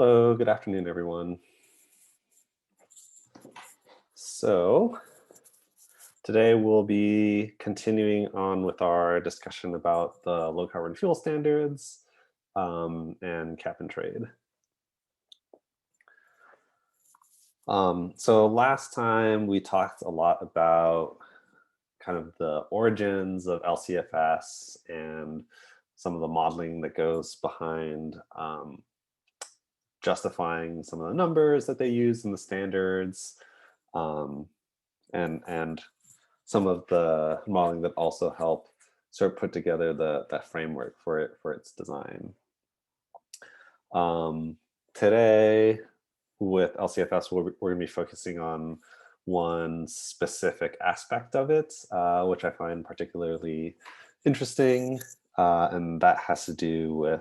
Hello, good afternoon, everyone. So today we'll be continuing on with our discussion about the low carbon fuel standards and cap and trade. So last time we talked a lot about kind of the origins of LCFS and some of the modeling that goes behind justifying some of the numbers that they use in the standards, and some of the modeling that also help sort of put together that framework for its design. Today with LCFS, we're going to be focusing on one specific aspect of it, which I find particularly interesting, and that has to do with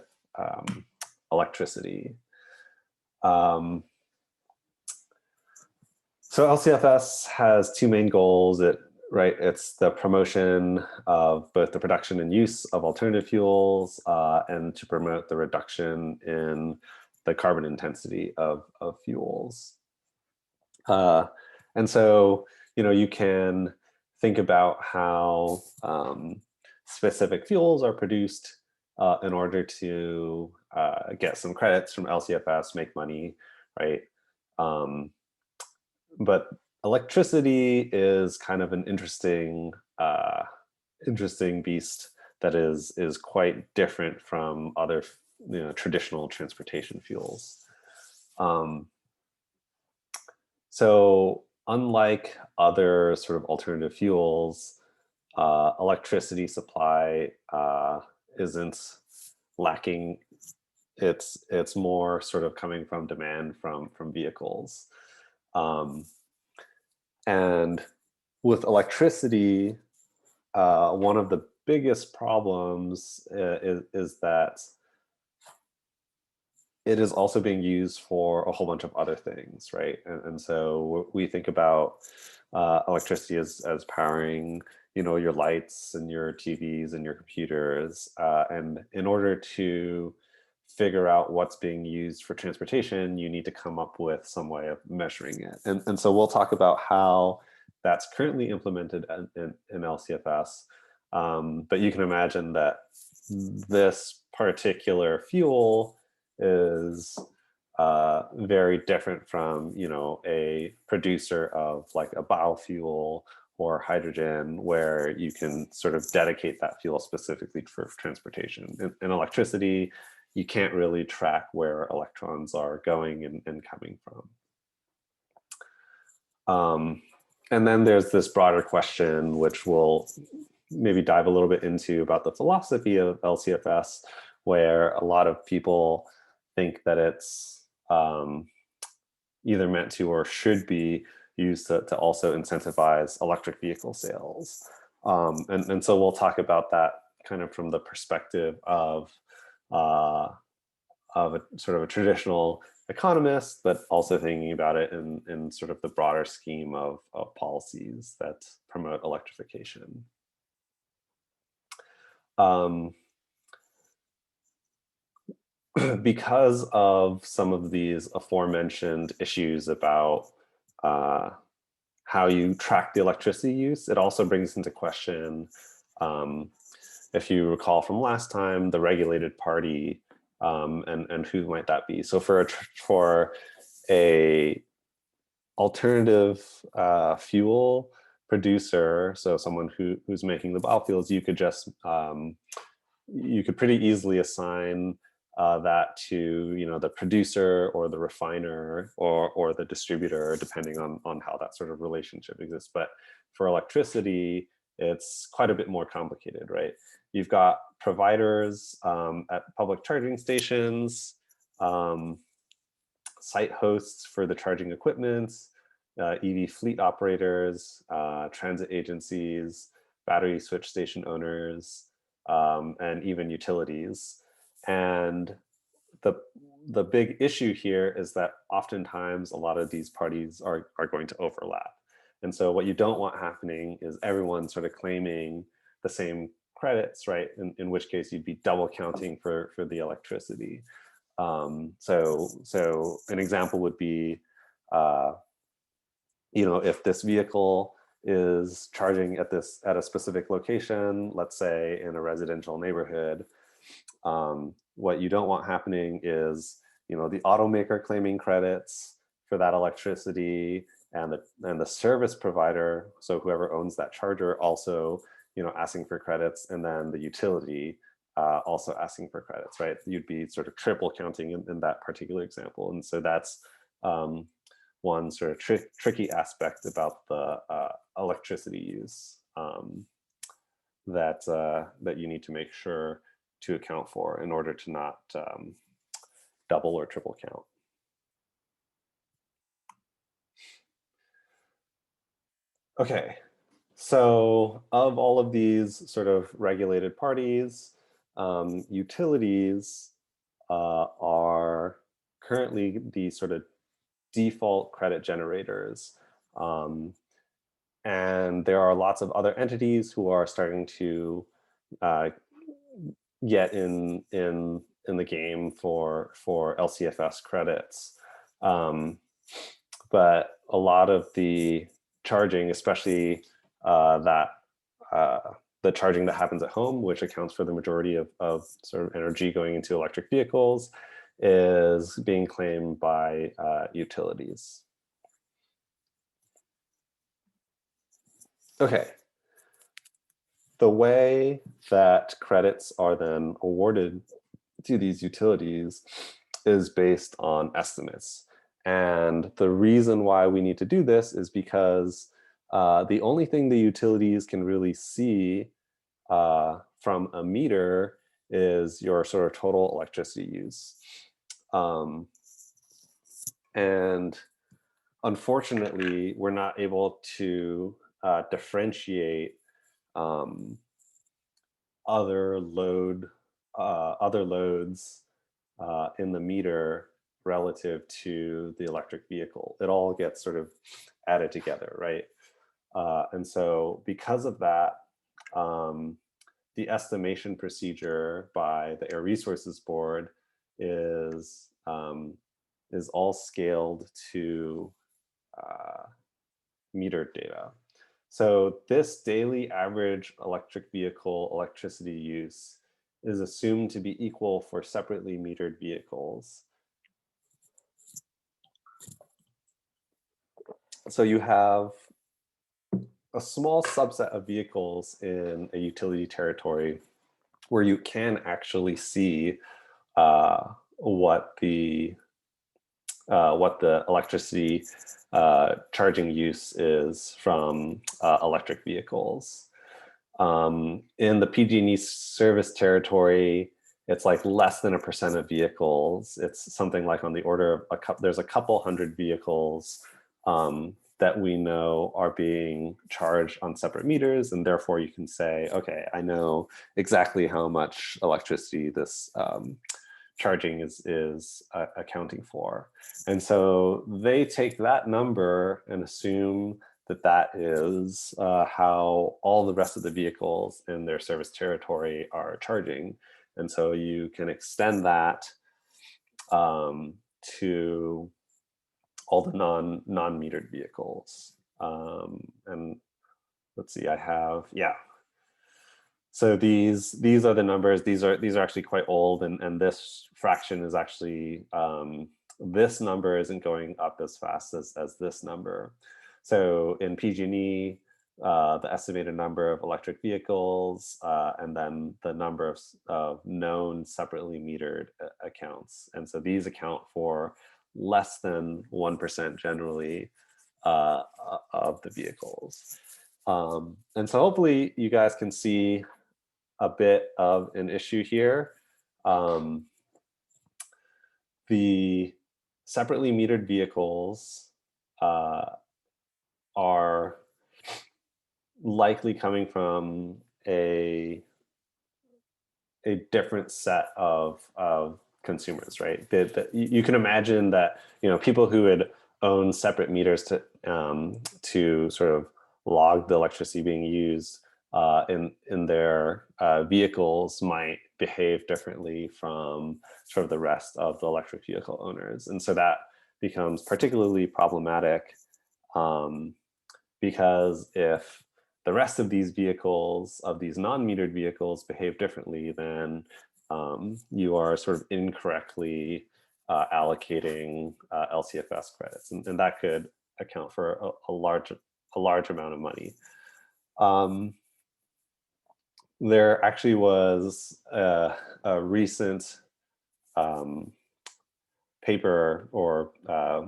electricity. So LCFS has two main goals. It's the promotion of both the production and use of alternative fuels, and to promote the reduction in the carbon intensity of fuels. And so, you can think about how specific fuels are produced in order to get some credits from LCFS, make money, right? But electricity is kind of an interesting beast that is quite different from other traditional transportation fuels. So unlike other sort of alternative fuels, electricity supply isn't lacking. It's more sort of coming from demand from vehicles. And with electricity, one of the biggest problems is that it is also being used for a whole bunch of other things, right? And so we think about electricity as powering, your lights and your TVs and your computers. And in order to figure out what's being used for transportation, you need to come up with some way of measuring it. And so we'll talk about how that's currently implemented in LCFS. But you can imagine that this particular fuel is very different from, a producer of like a biofuel or hydrogen, where you can sort of dedicate that fuel specifically for transportation. In electricity, you can't really track where electrons are going and coming from. And then there's this broader question, which we'll maybe dive a little bit into, about the philosophy of LCFS, where a lot of people think that it's either meant to or should be used to also incentivize electric vehicle sales. And so we'll talk about that kind of from the perspective of a sort of a traditional economist, but also thinking about it in sort of the broader scheme of policies that promote electrification. Because of some of these aforementioned issues about how you track the electricity use, it also brings into question, if you recall from last time, the regulated party, and who might that be. So for a alternative fuel producer, so someone who's making the biofuels, you could just you could pretty easily assign that to the producer or the refiner or the distributor, depending on how that sort of relationship exists. But for electricity, it's quite a bit more complicated, right? You've got providers at public charging stations, site hosts for the charging equipment, EV fleet operators, transit agencies, battery switch station owners, and even utilities. And the big issue here is that oftentimes a lot of these parties are going to overlap. And so what you don't want happening is everyone sort of claiming the same credits, right? In which case you'd be double counting for the electricity. So an example would be, if this vehicle is charging at a specific location, let's say in a residential neighborhood, what you don't want happening is, the automaker claiming credits for that electricity, and the service provider, so whoever owns that charger, also, asking for credits, and then the utility also asking for credits, right? You'd be sort of triple counting in that particular example. And so that's one sort of tricky aspect about the electricity use that you need to make sure to account for in order to not double or triple count. Okay, so of all of these sort of regulated parties, utilities are currently the sort of default credit generators. And there are lots of other entities who are starting to get in the game for LCFS credits. But a lot of the charging, especially the charging that happens at home, which accounts for the majority of sort of energy going into electric vehicles, is being claimed by utilities. Okay. The way that credits are then awarded to these utilities is based on estimates. And the reason why we need to do this is because the only thing the utilities can really see from a meter is your sort of total electricity use. And unfortunately, we're not able to differentiate other loads in the meter relative to the electric vehicle. It all gets sort of added together, right? And so because of that, the estimation procedure by the Air Resources Board is all scaled to metered data. So this daily average electric vehicle electricity use is assumed to be equal for separately metered vehicles. So you have a small subset of vehicles in a utility territory where you can actually see what the electricity charging use is from electric vehicles. In the PG&E service territory, it's like less than 1% of vehicles. It's something like on the order of there's a couple hundred vehicles that we know are being charged on separate meters, and therefore you can say, okay, I know exactly how much electricity this charging is accounting for. And so they take that number and assume that that is how all the rest of the vehicles in their service territory are charging. And so you can extend that to all the non-metered vehicles. And let's see, I have, yeah. So these are the numbers. These are actually quite old, and this fraction is actually, this number isn't going up as fast as this number. So in PG&E, the estimated number of electric vehicles, and then the number of known separately metered accounts. And so these account for less than 1% generally of the vehicles. And so hopefully you guys can see a bit of an issue here. The separately metered vehicles are likely coming from a different set of consumers, right? You can imagine that people who would own separate meters to sort of log the electricity being used in their vehicles might behave differently from sort of the rest of the electric vehicle owners. And so that becomes particularly problematic because if the rest of these vehicles, of these non-metered vehicles, behave differently, then you are sort of incorrectly allocating LCFS credits, and that could account for a large amount of money. There actually was a recent paper or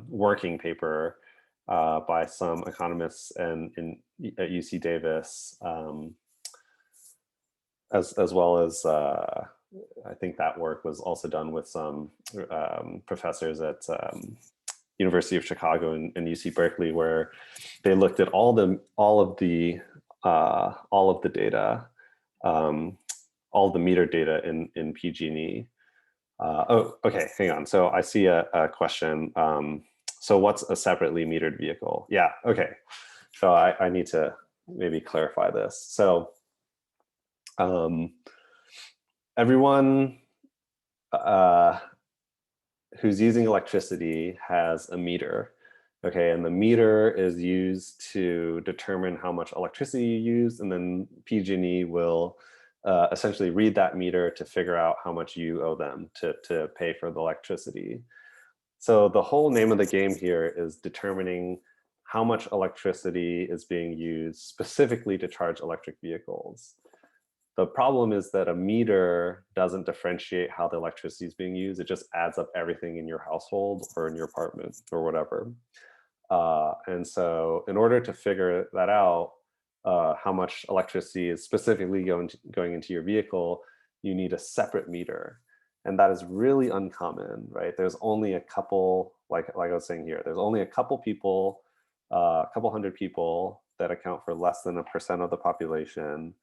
working paper by some economists at UC Davis, as well as I think that work was also done with some professors at University of Chicago and UC Berkeley, where they looked at all of the data, all the meter data in PG&E. Oh, okay, hang on. So I see a question. So what's a separately metered vehicle? Yeah, okay. So I need to maybe clarify this. So everyone who's using electricity has a meter. Okay, and the meter is used to determine how much electricity you use, and then PG&E will essentially read that meter to figure out how much you owe them to pay for the electricity. So the whole name of the game here is determining how much electricity is being used specifically to charge electric vehicles. The problem is that a meter doesn't differentiate how the electricity is being used. It just adds up everything in your household or in your apartment or whatever. And so in order to figure that out, how much electricity is specifically going into your vehicle, you need a separate meter. And that is really uncommon, right? There's only a couple, like I was saying here, there's only a couple people, a couple hundred people that account for less than 1% of the population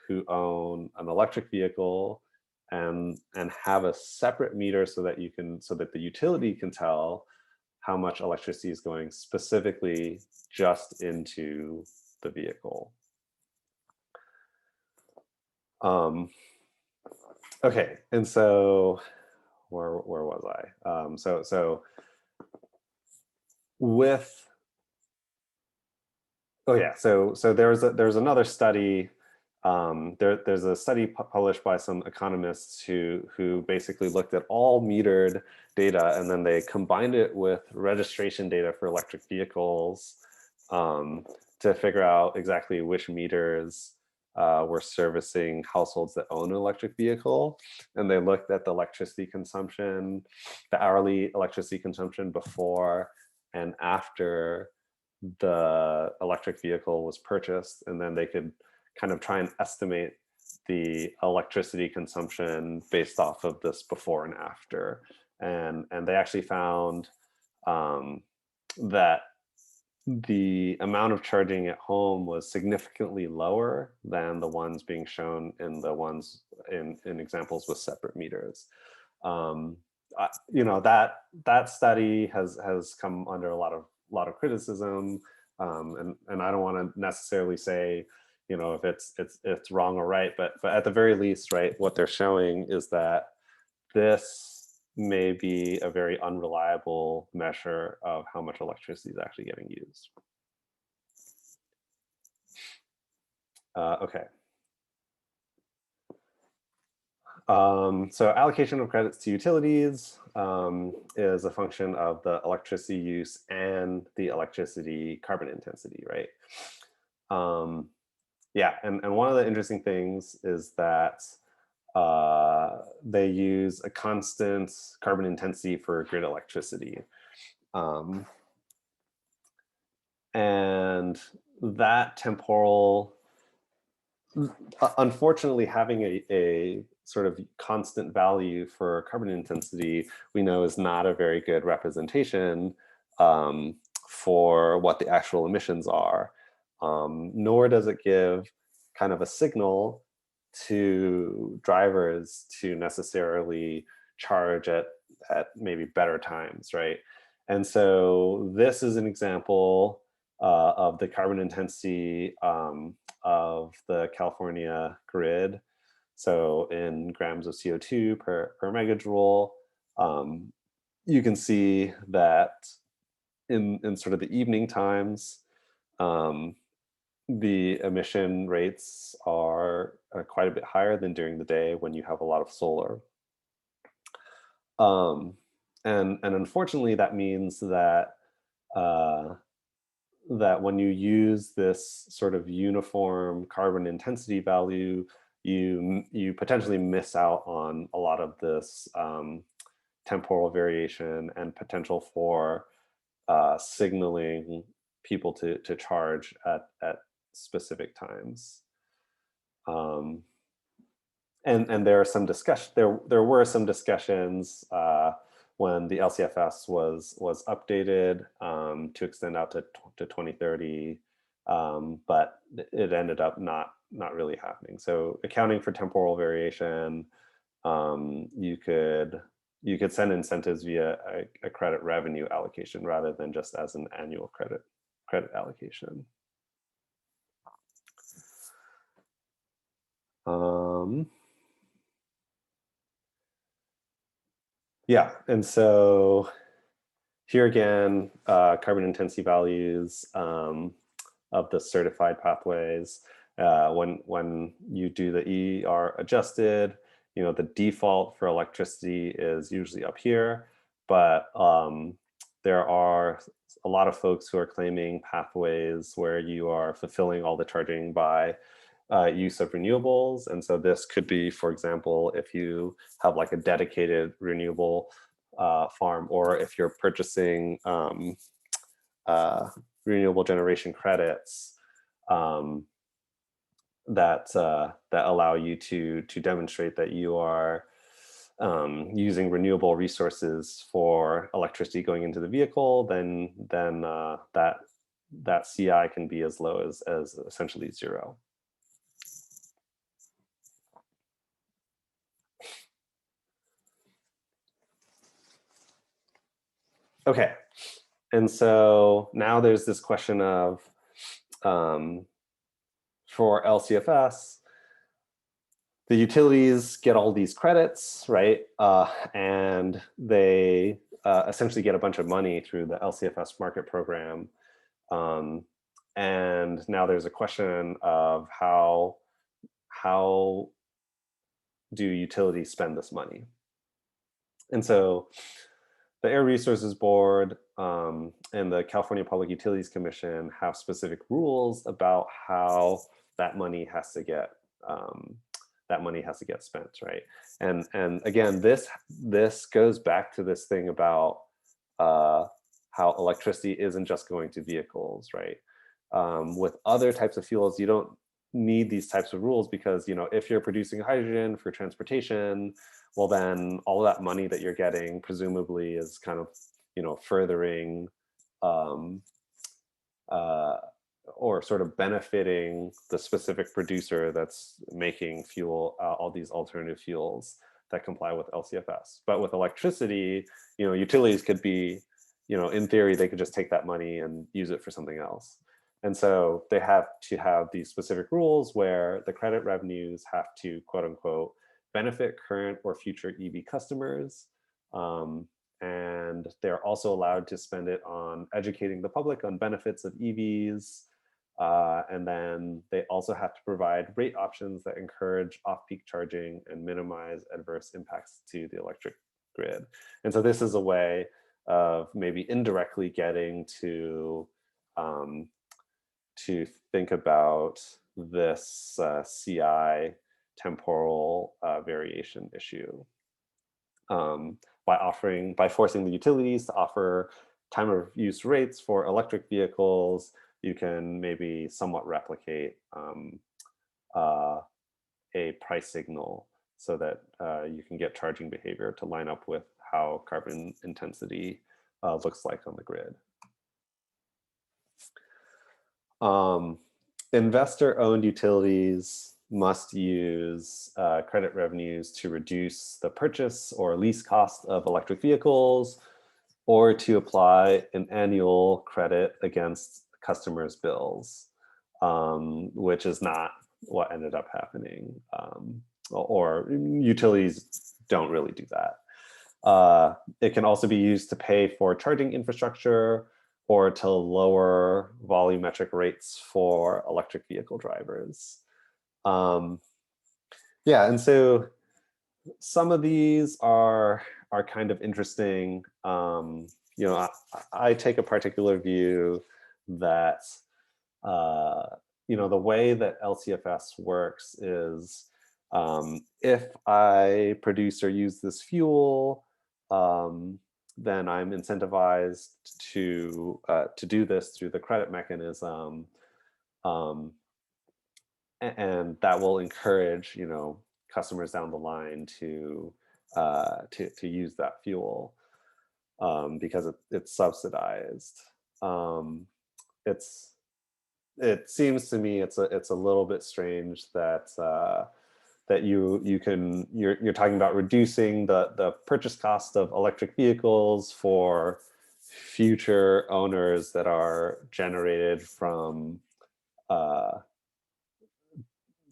who own an electric vehicle and have a separate meter so that the utility can tell how much electricity is going specifically just into the vehicle. Okay, and so where was I? So with there's another study. There's a study published by some economists who basically looked at all metered data, and then they combined it with registration data for electric vehicles to figure out exactly which meters were servicing households that own an electric vehicle. And they looked at the electricity consumption, the hourly electricity consumption before and after the electric vehicle was purchased, and then they could kind of try and estimate the electricity consumption based off of this before and after. And they actually found that the amount of charging at home was significantly lower than the ones being shown in the ones in examples with separate meters. That study has come under a lot of criticism, and I don't want to necessarily say if it's wrong or right, but at the very least, right, what they're showing is that this may be a very unreliable measure of how much electricity is actually getting used. Okay. So allocation of credits to utilities is a function of the electricity use and the electricity carbon intensity, right? Yeah, and one of the interesting things is that they use a constant carbon intensity for grid electricity. And that temporal, unfortunately, having a sort of constant value for carbon intensity, we know is not a very good representation for what the actual emissions are, nor does it give kind of a signal to drivers to necessarily charge at maybe better times, right? And so this is an example of the carbon intensity of the California grid. So in grams of CO2 per megajoule, you can see that in sort of the evening times, the emission rates are quite a bit higher than during the day when you have a lot of solar. And unfortunately, that means that that when you use this sort of uniform carbon intensity value, you potentially miss out on a lot of this temporal variation and potential for signaling people to charge at specific times. And there are some discussion. There were some discussions when the LCFS was updated to extend out to 2030, but it ended up not really happening. So accounting for temporal variation, you could send incentives via a credit revenue allocation rather than just as an annual credit allocation. Yeah, and so here again, carbon intensity values of the certified pathways. When you do the ER adjusted, the default for electricity is usually up here, but there are a lot of folks who are claiming pathways where you are fulfilling all the charging by use of renewables. And so this could be, for example, if you have like a dedicated renewable farm, or if you're purchasing renewable generation credits that allow you to demonstrate that you are using renewable resources for electricity going into the vehicle, then that CI can be as low as essentially 0. Okay, and so now there's this question of, for LCFS, the utilities get all these credits, right? And they essentially get a bunch of money through the LCFS market program. And now there's a question of how do utilities spend this money? And so the Air Resources Board and the California Public Utilities Commission have specific rules about how that money has to get spent, right? And again, this goes back to this thing about how electricity isn't just going to vehicles, right? With other types of fuels, you don't need these types of rules because, if you're producing hydrogen for transportation, well, then all of that money that you're getting presumably is kind of, furthering or sort of benefiting the specific producer that's making fuel, all these alternative fuels that comply with LCFS. But with electricity, utilities could be, in theory, they could just take that money and use it for something else. And so they have to have these specific rules where the credit revenues have to, quote unquote, benefit current or future EV customers. And they're also allowed to spend it on educating the public on benefits of EVs. And then they also have to provide rate options that encourage off-peak charging and minimize adverse impacts to the electric grid. And so this is a way of maybe indirectly getting to think about this CI temporal variation issue by forcing the utilities to offer time of use rates for electric vehicles. You can maybe somewhat replicate a price signal so that you can get charging behavior to line up with how carbon intensity looks like on the grid. Investor-owned utilities must use credit revenues to reduce the purchase or lease cost of electric vehicles, or to apply an annual credit against customers' bills. which is not what ended up happening. Or utilities don't really do that. It can also be used to pay for charging infrastructure or to lower volumetric rates for electric vehicle drivers. Yeah, and so some of these are kind of interesting. You know, I take a particular view that you know, the way that LCFS works is if I produce or use this fuel, then I'm incentivized to do this through the credit mechanism, um, and that will encourage, you know, customers down the line to use that fuel because it's subsidized. It's It seems to me it's a little bit strange that that you're talking about reducing the purchase cost of electric vehicles for future owners that are generated from uh,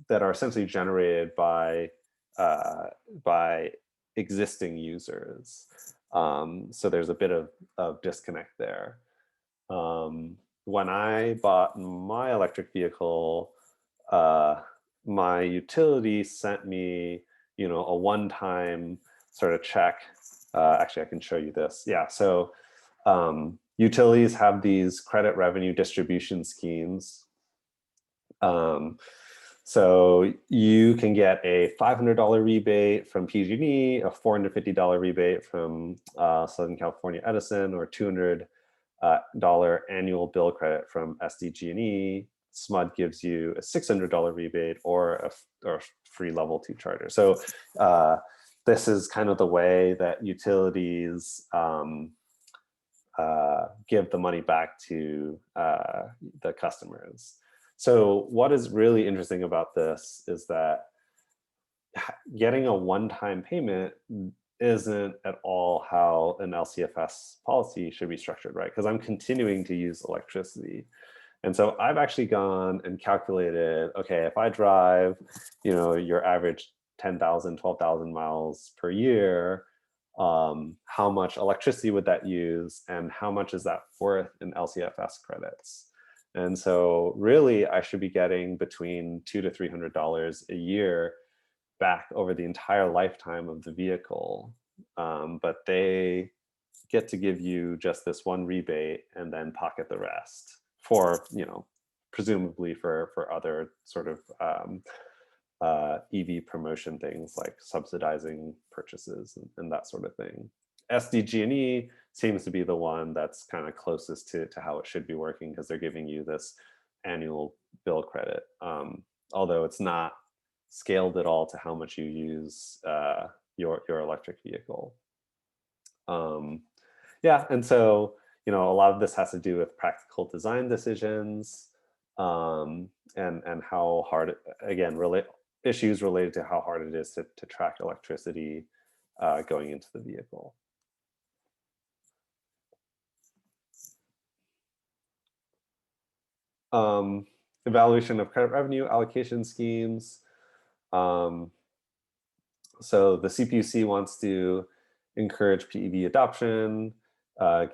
that are essentially generated by existing users. So there's a bit of disconnect there. When I bought my electric vehicle, my utility sent me, you know, a one-time sort of check. Actually, I can show you this. Yeah, so utilities have these credit revenue distribution schemes. So you can get a $500 rebate from PG&E, a $450 rebate from Southern California Edison, or $200 annual bill credit from SDG&E. SMUD gives you a $600 rebate or a free level 2 charger. So this is kind of the way that utilities give the money back to the customers. So what is really interesting about this is that getting a one-time payment isn't at all how an LCFS policy should be structured, right? Because I'm continuing to use electricity. And so I've actually gone and calculated, okay, if I drive, you know, your average 10,000, 12,000 miles per year, how much electricity would that use and how much is that worth in LCFS credits? And so really I should be getting between $200 to $300 a year back over the entire lifetime of the vehicle. But they get to give you just this one rebate and then pocket the rest for, you know, presumably for other sort of EV promotion things like subsidizing purchases and that sort of thing. SDG&E seems to be the one that's kind of closest to how it should be working because they're giving you this annual bill credit, although it's not scaled at all to how much you use your electric vehicle. Yeah, and so, you know, a lot of this has to do with practical design decisions and how hard, again, issues related to how hard it is to track electricity going into the vehicle. Evaluation of credit revenue allocation schemes. So the CPUC wants to encourage PEV adoption,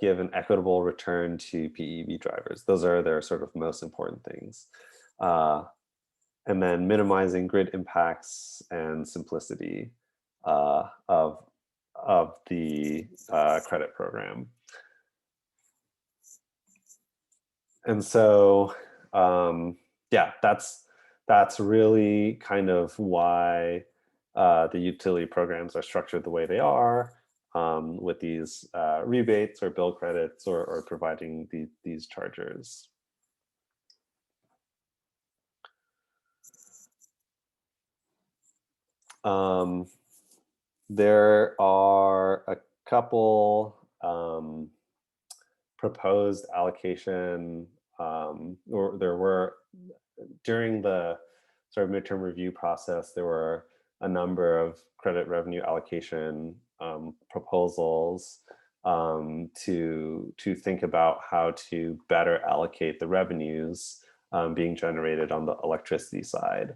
give an equitable return to PEV drivers. Those are their sort of most important things. And then minimizing grid impacts and simplicity of the credit program. And so, yeah, that's really kind of why the utility programs are structured the way they are, with these rebates or bill credits or providing these chargers. There are a couple proposed allocation, or there were, during the sort of midterm review process, there were a number of credit revenue allocation proposals to think about how to better allocate the revenues being generated on the electricity side.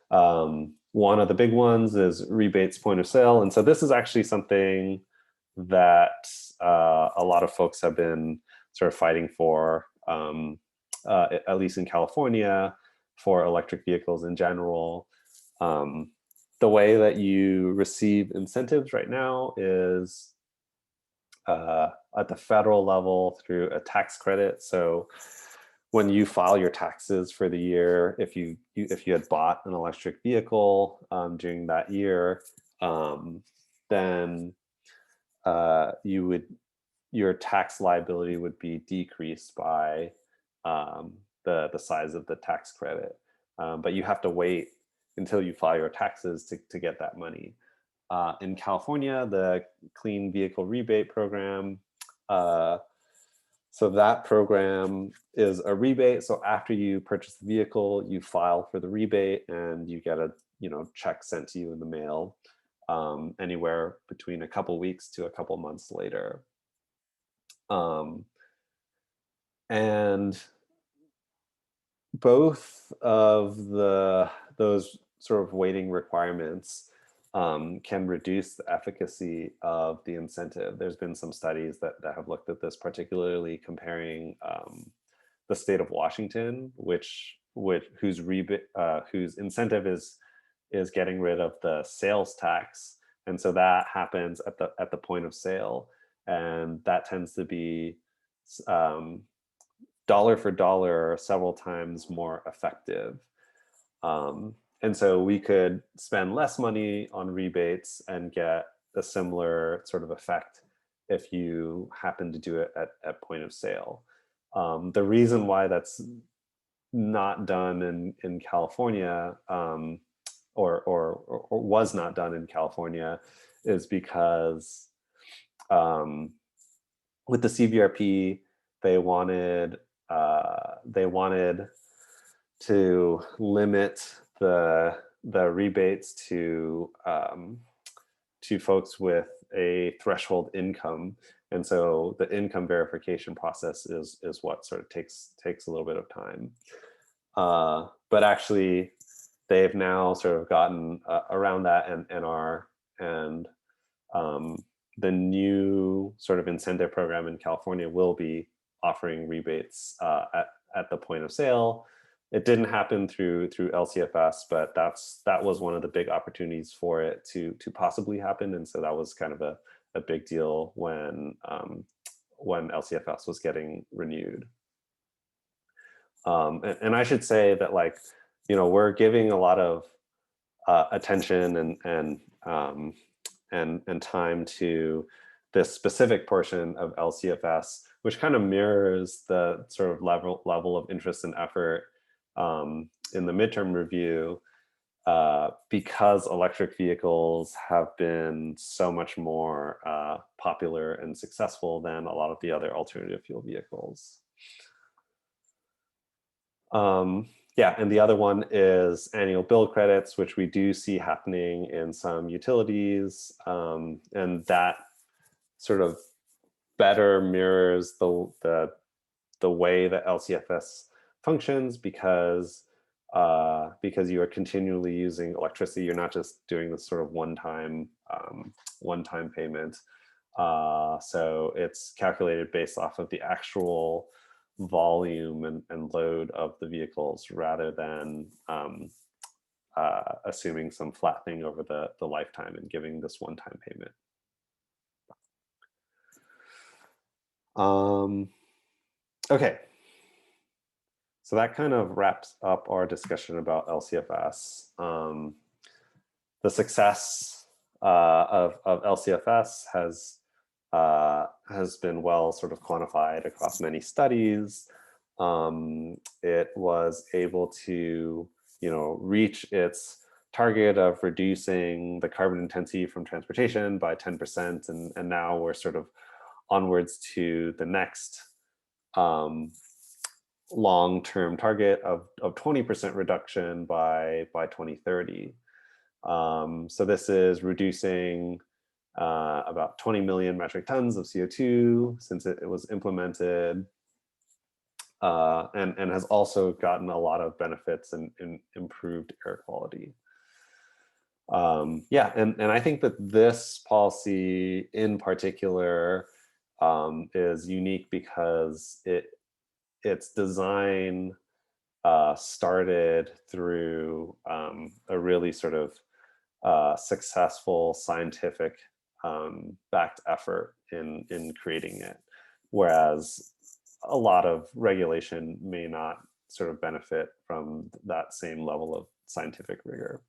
One of the big ones is rebates point of sale. And so this is actually something that a lot of folks have been sort of fighting for, at least in California, for electric vehicles in general. The way that you receive incentives right now is at the federal level through a tax credit. So when you file your taxes for the year, if you had bought an electric vehicle during that year, then your tax liability would be decreased by the size of the tax credit. But you have to wait until you file your taxes to get that money. In California, the Clean Vehicle Rebate Program, so that program is a rebate. So after you purchase the vehicle, you file for the rebate and you get a check sent to you in the mail anywhere between a couple weeks to a couple months later. And both of those sort of waiting requirements can reduce the efficacy of the incentive. There's been some studies that have looked at this, particularly comparing the state of Washington, whose incentive is getting rid of the sales tax, and so that happens at the point of sale, and that tends to be dollar for dollar several times more effective. And so we could spend less money on rebates and get a similar sort of effect if you happen to do it at point of sale. The reason why that's not done in California, or was not done in California, is because with the CVRP, they wanted to limit the rebates to folks with a threshold income, and so the income verification process is what sort of takes a little bit of time. But actually, they've now sort of gotten around that and the new sort of incentive program in California will be offering rebates at the point of sale. It didn't happen through LCFS, but that was one of the big opportunities for it to possibly happen, and so that was kind of a big deal when LCFS was getting renewed. And I should say that, like, we're giving a lot of attention and time to this specific portion of LCFS, which kind of mirrors the sort of level of interest and effort in the midterm review, because electric vehicles have been so much more popular and successful than a lot of the other alternative fuel vehicles. Yeah, and the other one is annual bill credits, which we do see happening in some utilities, and that sort of better mirrors the way that LCFS functions, because you are continually using electricity. You're not just doing this sort of one-time payment. So it's calculated based off of the actual volume and load of the vehicles, rather than assuming some flat thing over the lifetime and giving this one-time payment. Okay, so that kind of wraps up our discussion about LCFS. The success of LCFS has been well sort of quantified across many studies. It was able to, reach its target of reducing the carbon intensity from transportation by 10%, and now we're sort of onwards to the next long-term target of 20% reduction by 2030. So this is reducing about 20 million metric tons of CO2 since it was implemented. and has also gotten a lot of benefits and improved air quality. Yeah, and I think that this policy in particular is unique because its design started through a really sort of successful scientific backed effort in creating it, whereas a lot of regulation may not sort of benefit from that same level of scientific rigor.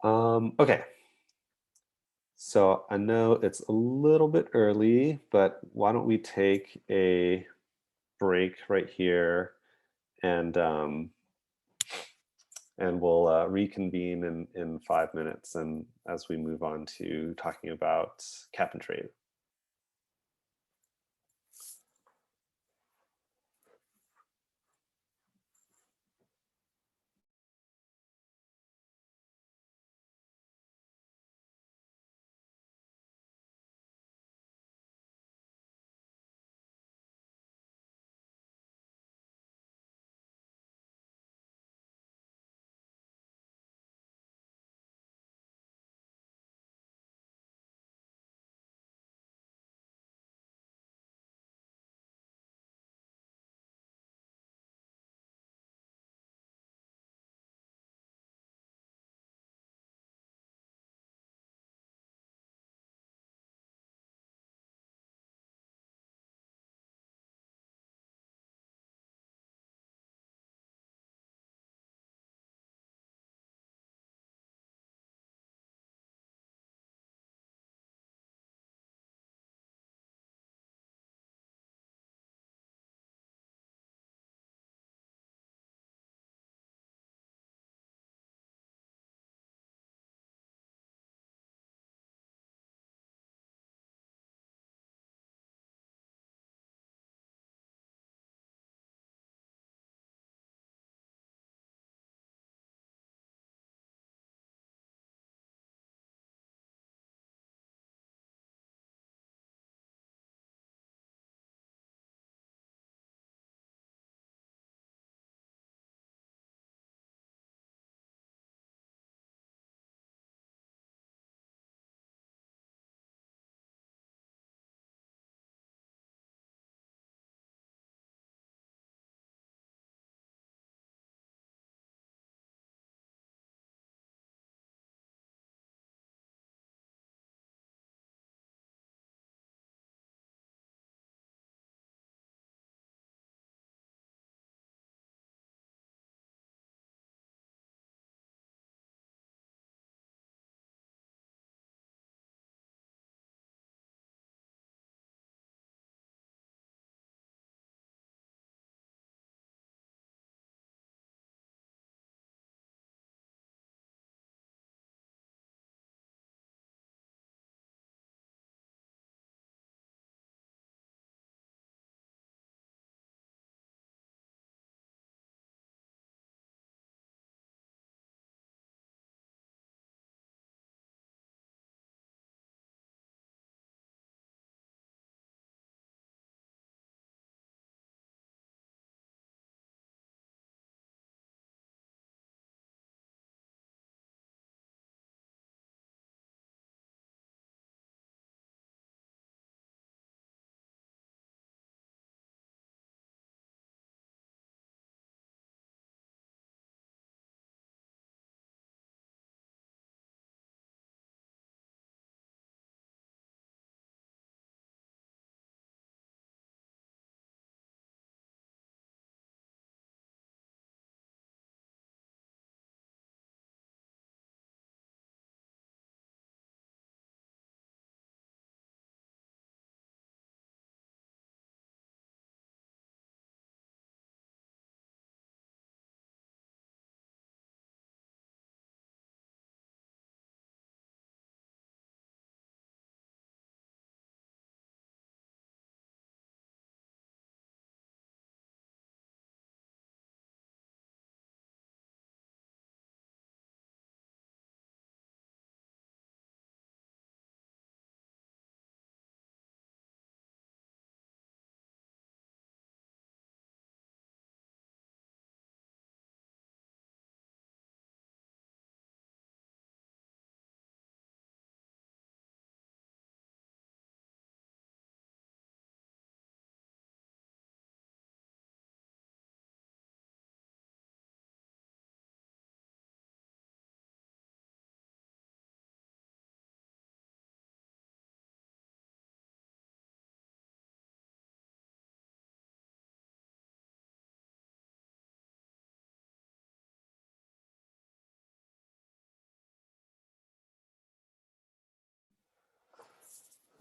Okay, so I know it's a little bit early, but why don't we take a break right here, and we'll reconvene in 5 minutes, and as we move on to talking about cap and trade.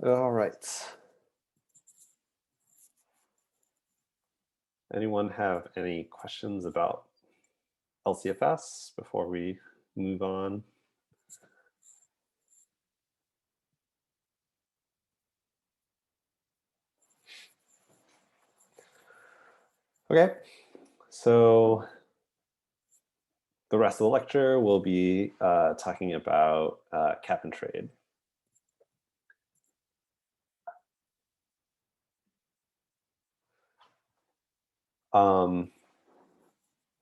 All right. Anyone have any questions about LCFS before we move on? Okay, so the rest of the lecture will be talking about cap and trade.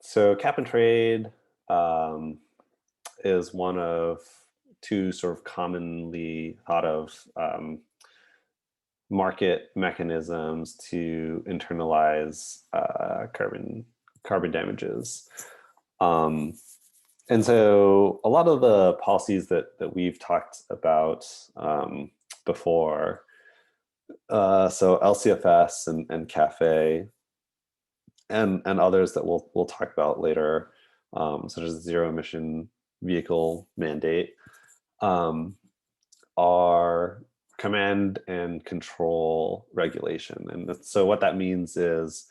So cap and trade is one of two sort of commonly thought of market mechanisms to internalize carbon damages. And so a lot of the policies that we've talked about before, so LCFS and CAFE, and others that we'll talk about later, such as the zero emission vehicle mandate, are command and control regulation. And so what that means is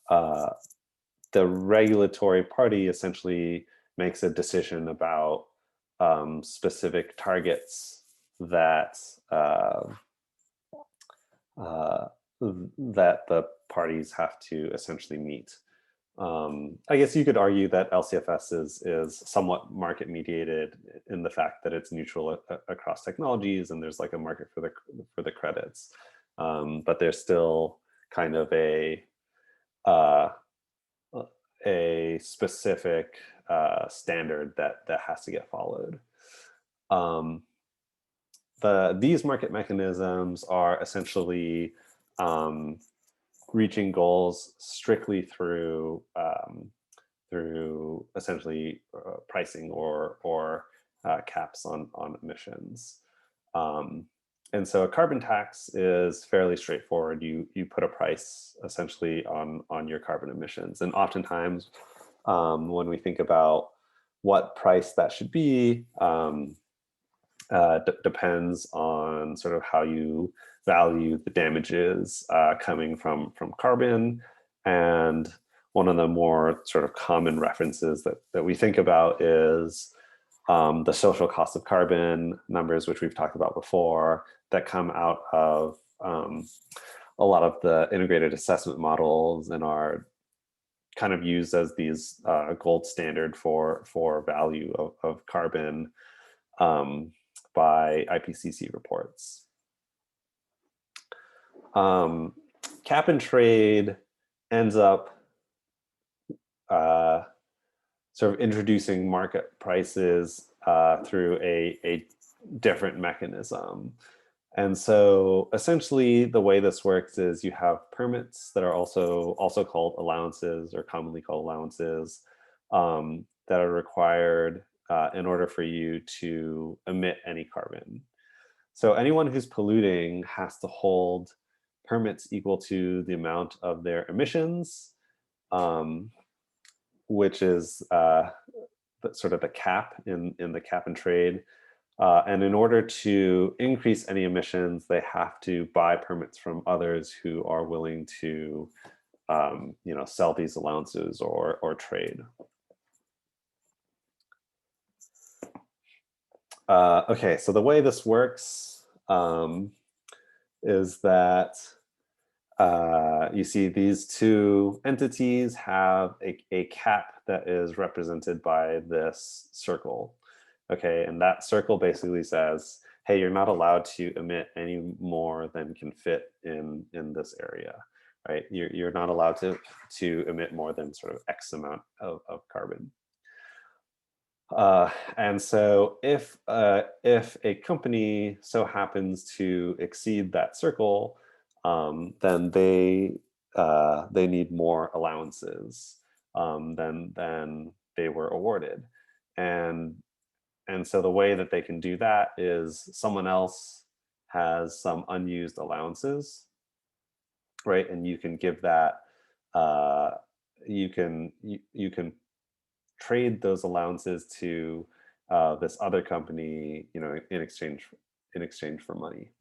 the regulatory party essentially makes a decision about specific targets that that the parties have to essentially meet. I guess you could argue that LCFS is somewhat market mediated in the fact that it's neutral across technologies, and there's like a market for the credits, but there's still kind of a specific standard that has to get followed. These market mechanisms are essentially reaching goals strictly through essentially pricing or caps on emissions. And so a carbon tax is fairly straightforward. You put a price essentially on your carbon emissions, and oftentimes when we think about what price that should be, depends on sort of how you value the damages coming from carbon. And one of the more sort of common references that we think about is the social cost of carbon numbers, which we've talked about before, that come out of a lot of the integrated assessment models and are kind of used as these gold standard for value of carbon by IPCC reports. Cap and trade ends up sort of introducing market prices through a different mechanism. And so essentially the way this works is you have permits that are also called allowances, or commonly called allowances, that are required in order for you to emit any carbon. So anyone who's polluting has to hold permits equal to the amount of their emissions, which is sort of the cap in the cap and trade. And in order to increase any emissions, they have to buy permits from others who are willing to sell these allowances or trade. Okay, so the way this works is that you see these two entities have a cap that is represented by this circle. Okay, and that circle basically says, hey, you're not allowed to emit any more than can fit in this area, right? You're not allowed to emit more than sort of X amount of carbon. And so if a company so happens to exceed that circle, then they need more allowances than they were awarded. And so the way that they can do that is someone else has some unused allowances, right? And you can give that, you can trade those allowances to this other company, in exchange for money.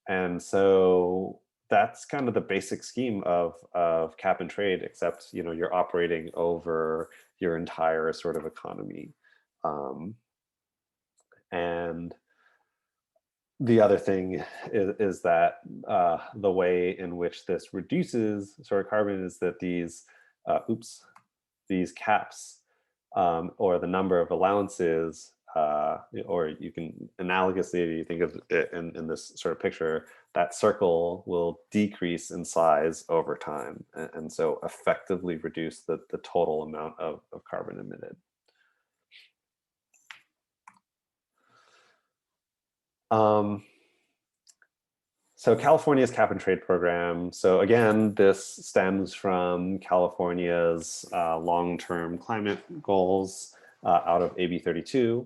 And so that's kind of the basic scheme of cap and trade, except you're operating over your entire sort of economy. And the other thing is that the way in which this reduces sort of carbon is that these caps, or the number of allowances, or you can analogously, you think of it in this sort of picture, that circle will decrease in size over time, and so effectively reduce the total amount of carbon emitted. So California's cap and trade program. So again, this stems from California's long-term climate goals out of AB 32.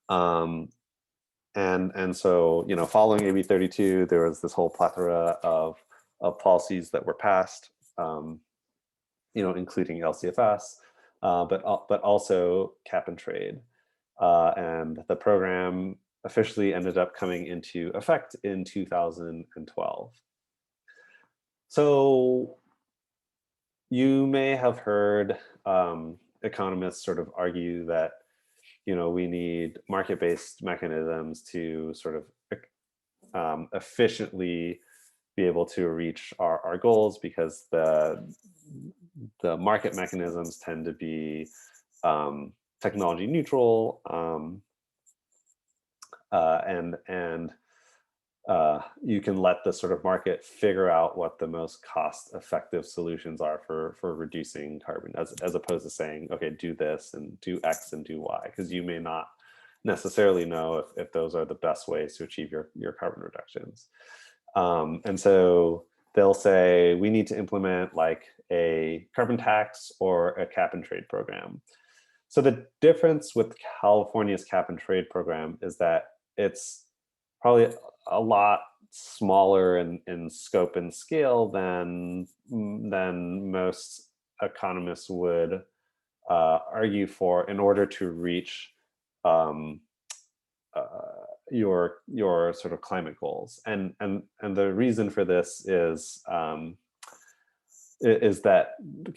And so, following AB 32, there was this whole plethora of policies that were passed, including LCFS, but also cap and trade. And the program officially ended up coming into effect in 2012. So you may have heard economists sort of argue that we need market-based mechanisms to sort of efficiently be able to reach our goals, because the market mechanisms tend to be technology neutral, and you can let the sort of market figure out what the most cost-effective solutions are for reducing carbon, as opposed to saying, okay, do this and do X and do Y, because you may not necessarily know if those are the best ways to achieve your carbon reductions. And so they'll say, we need to implement like a carbon tax or a cap and trade program. So the difference with California's cap and trade program is that it's probably a lot smaller in scope and scale than most economists would argue for, in order to reach your sort of climate goals. And the reason for this is that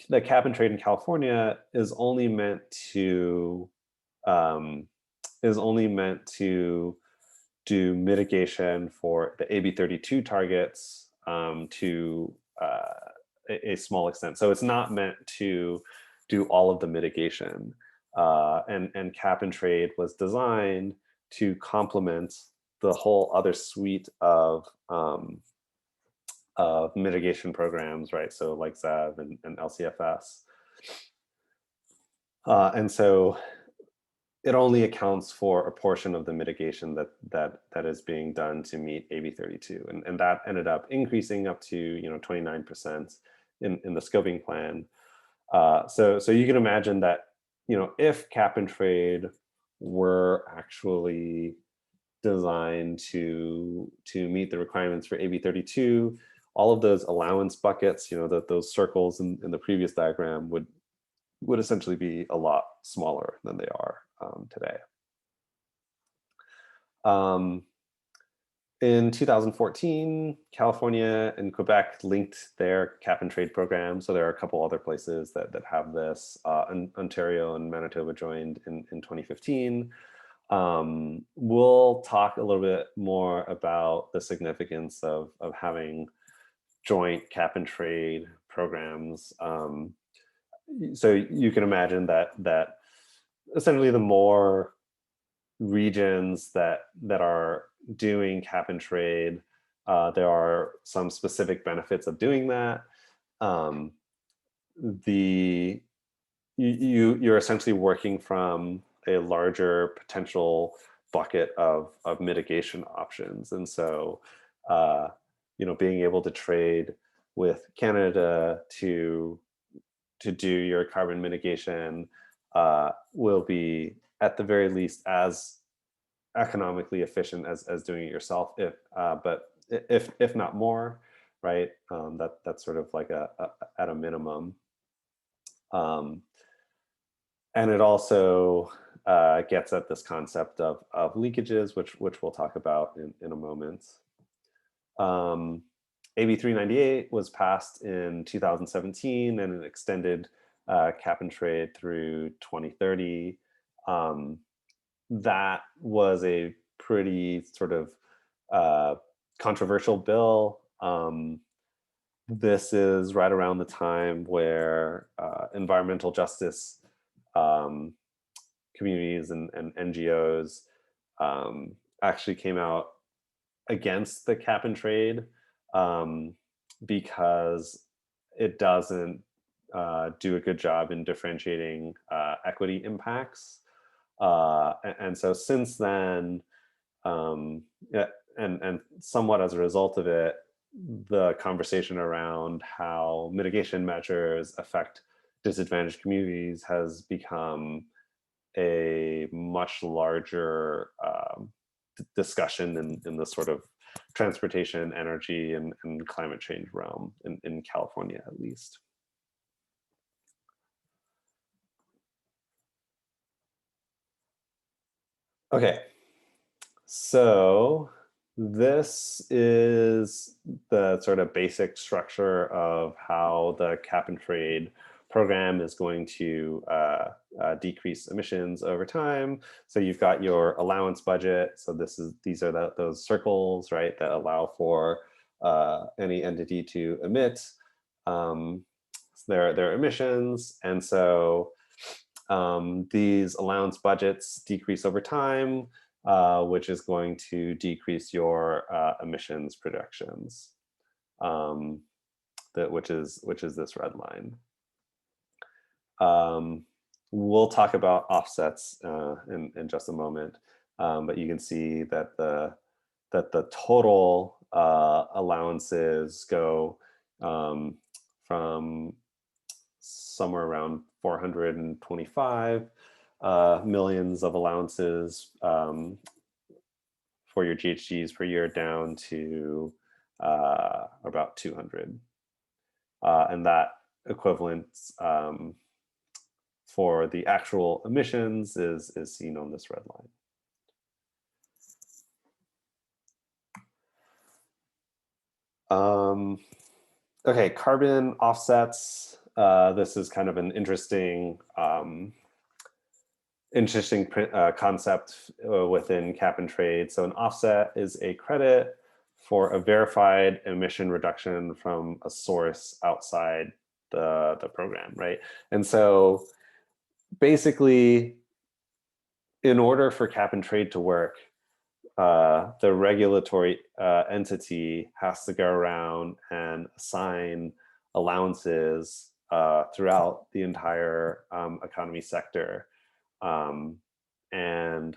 the cap and trade in California is only meant to do mitigation for the AB 32 targets to a small extent. So it's not meant to do all of the mitigation. And cap and trade was designed to complement the whole other suite of mitigation programs, right? So like ZEV and LCFS. And so it only accounts for a portion of the mitigation that is being done to meet AB 32, and that ended up increasing up to 29% in the scoping plan. So you can imagine that if cap and trade were actually designed to meet the requirements for AB 32, all of those allowance buckets, those circles in the previous diagram would essentially be a lot smaller than they are today. In 2014, California and Quebec linked their cap and trade program. So there are a couple other places that have this. Ontario and Manitoba joined in 2015. We'll talk a little bit more about the significance of having joint cap and trade programs. So you can imagine that essentially the more regions that are doing cap and trade, there are some specific benefits of doing that. You're essentially working from a larger potential bucket of mitigation options, and so being able to trade with Canada to do your carbon mitigation will be, at the very least, as economically efficient as doing it yourself, if not more, right? That's sort of like at a minimum. And it also gets at this concept of leakages, which we'll talk about in a moment. AB 398 was passed in 2017, and it extended cap and trade through 2030. That was a pretty sort of controversial bill. This is right around the time where environmental justice communities and NGOs actually came out against the cap and trade because it doesn't do a good job in differentiating equity impacts. And so since then, yeah, and somewhat as a result of it, the conversation around how mitigation measures affect disadvantaged communities has become a much larger discussion in the sort of transportation, energy, and climate change realm in California, at least. Okay, so this is the sort of basic structure of how the cap and trade program is going to decrease emissions over time. So you've got your allowance budget. So these are those circles, right, that allow for any entity to emit their emissions. And so these allowance budgets decrease over time, which is going to decrease your emissions projections, which is this red line. We'll talk about offsets in just a moment, but you can see that the total allowances go from somewhere around 425 millions of allowances for your GHGs per year down to about 200. And that equivalent for the actual emissions is seen on this red line. Okay, carbon offsets. This is kind of an interesting concept within cap and trade. So an offset is a credit for a verified emission reduction from a source outside the program, right? And so basically, in order for cap and trade to work, the regulatory entity has to go around and assign allowances throughout the entire economy sector. And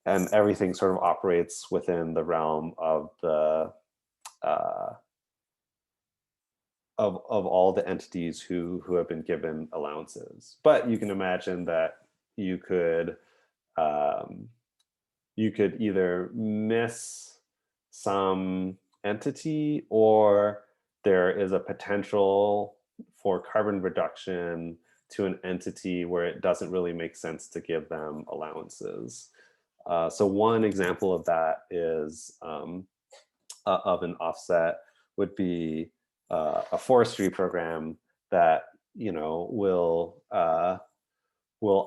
everything sort of operates within the realm of the of all the entities who have been given allowances. But you can imagine that you could either miss some entity, or there is a potential for carbon reduction to an entity where it doesn't really make sense to give them allowances. So one example of that is of an offset would be a forestry program that will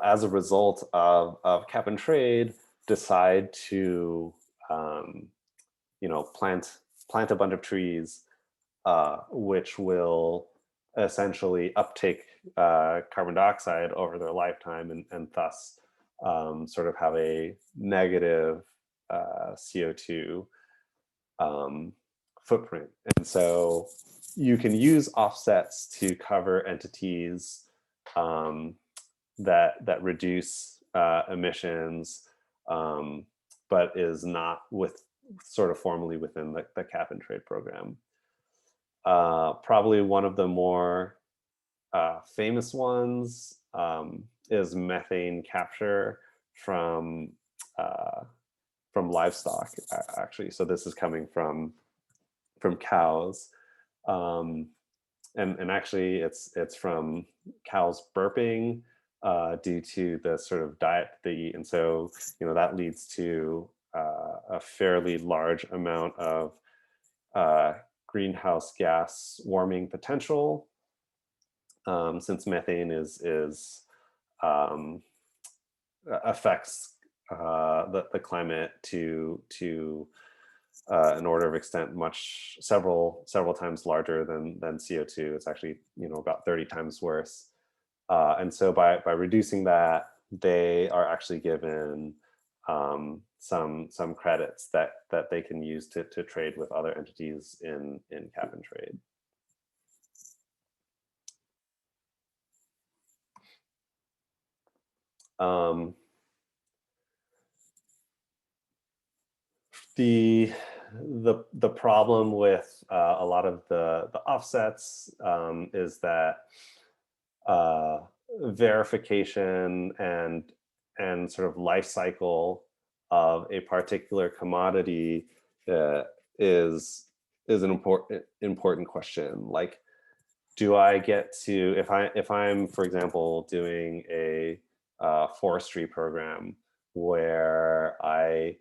as a result of cap and trade decide to plant a bunch of trees, which will essentially uptake carbon dioxide over their lifetime, and thus sort of have a negative CO2 footprint. And so you can use offsets to cover entities that reduce emissions, but is not sort of formally within the cap and trade program. Probably one of the more famous ones is methane capture from livestock, actually. So this is coming from cows, and actually it's from cows burping due to the sort of diet they eat, and so that leads to a fairly large amount of greenhouse gas warming potential, since methane affects the climate to an order of extent several times larger than CO2. It's actually about 30 times worse. And so by reducing that, they are actually given some credits that they can use to trade with other entities in cap and trade. The problem with a lot of the offsets is that verification and sort of life cycle of a particular commodity is an important question. Like, do I get to, if I'm for example doing a forestry program where I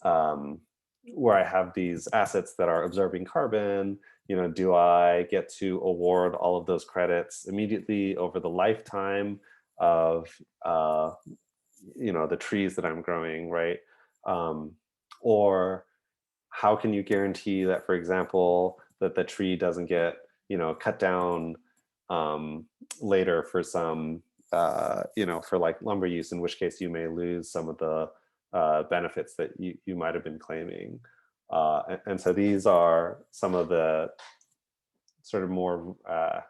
have these assets that are absorbing carbon, do I get to award all of those credits immediately over the lifetime of the trees that I'm growing, right? Or how can you guarantee that, for example, that the tree doesn't get cut down later for some for like lumber use, in which case you may lose some of the benefits that you might have been claiming. And so these are some of the sort of more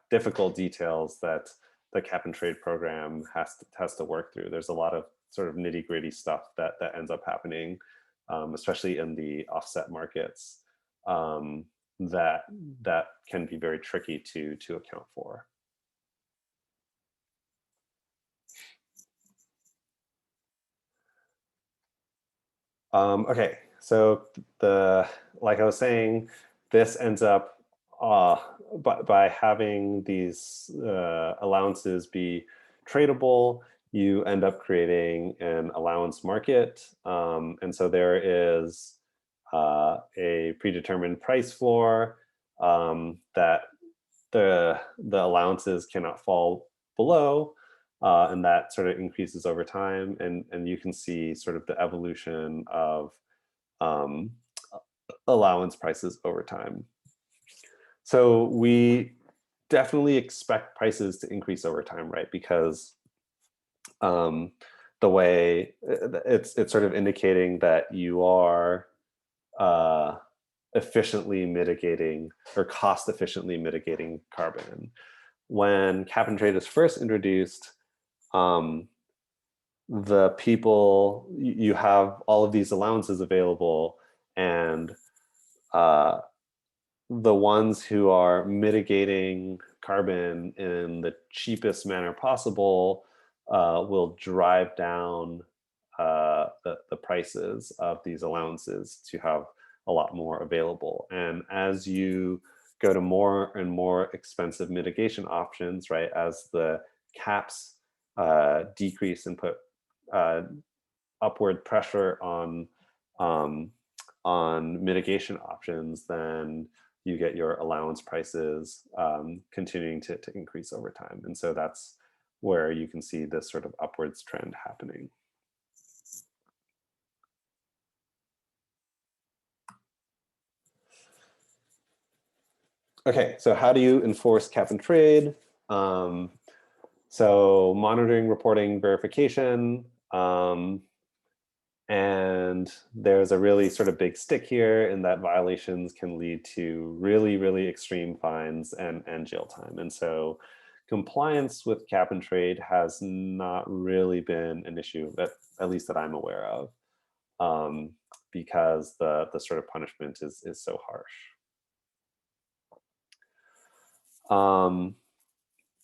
difficult details that the cap and trade program has to work through. There's a lot of sort of nitty-gritty stuff that ends up happening, especially in the offset markets, that can be very tricky to account for. Okay, so like I was saying, this ends up by having these allowances be tradable, you end up creating an allowance market. And so there is a predetermined price floor that the allowances cannot fall below. And that sort of increases over time, and you can see sort of the evolution of allowance prices over time. So we definitely expect prices to increase over time, right? Because the way it's sort of indicating that you are efficiently mitigating or cost efficiently mitigating carbon. When cap and trade was first introduced, the people, you have all of these allowances available, and the ones who are mitigating carbon in the cheapest manner possible will drive down the prices of these allowances to have a lot more available. And as you go to more and more expensive mitigation options, right, as the caps decrease and put upward pressure on mitigation options, then you get your allowance prices continuing to increase over time. And so that's where you can see this sort of upwards trend happening. Okay, so how do you enforce cap and trade? So monitoring, reporting, verification, and there's a really sort of big stick here in that violations can lead to really, really extreme fines and jail time. And so compliance with cap and trade has not really been an issue, at least that I'm aware of, because the sort of punishment is so harsh.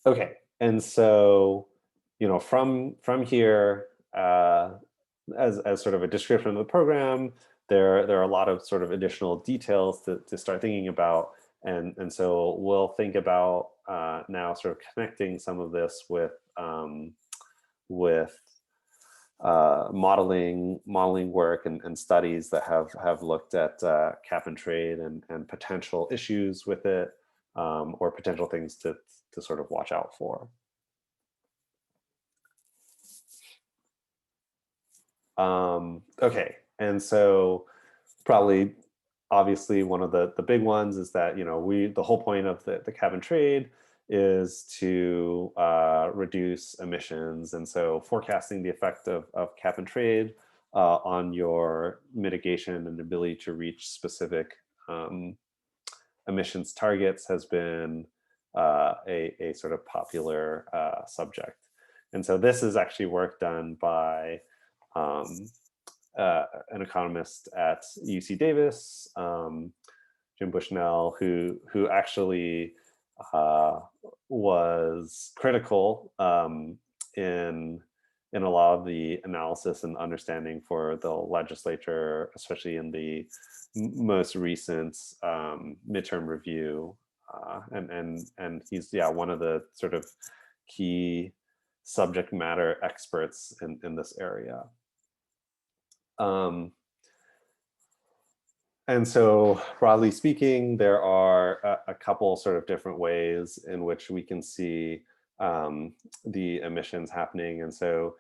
Okay, and so from here, as sort of a description of the program, there are a lot of sort of additional details to start thinking about, and so we'll think about now sort of connecting some of this with modeling work and studies that have looked at cap and trade and potential issues with it, or potential things to sort of watch out for. Okay, and so probably obviously one of the big ones is that, you know, the whole point of the cap and trade is to reduce emissions. And so forecasting the effect of cap and trade on your mitigation and ability to reach specific emissions targets has been a sort of popular subject. And so this is actually work done by an economist at UC Davis, Jim Bushnell, who actually was critical in a lot of the analysis and understanding for the legislature, especially in the most recent midterm review, and he's one of the sort of key subject matter experts in this area. And so broadly speaking, there are a couple sort of different ways in which we can see the emissions happening. And so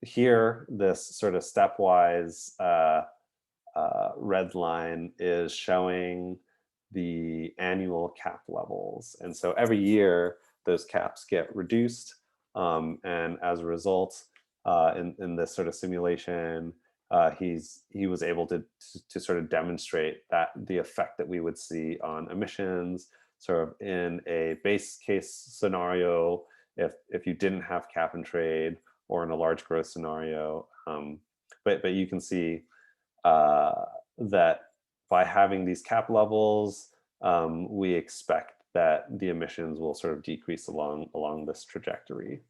here, this sort of stepwise red line is showing the annual cap levels. And so every year, those caps get reduced. And as a result, in this sort of simulation, he was able to sort of demonstrate that the effect that we would see on emissions sort of in a base case scenario if you didn't have cap and trade, or in a large growth scenario. But you can see that by having these cap levels, we expect that the emissions will sort of decrease along this trajectory.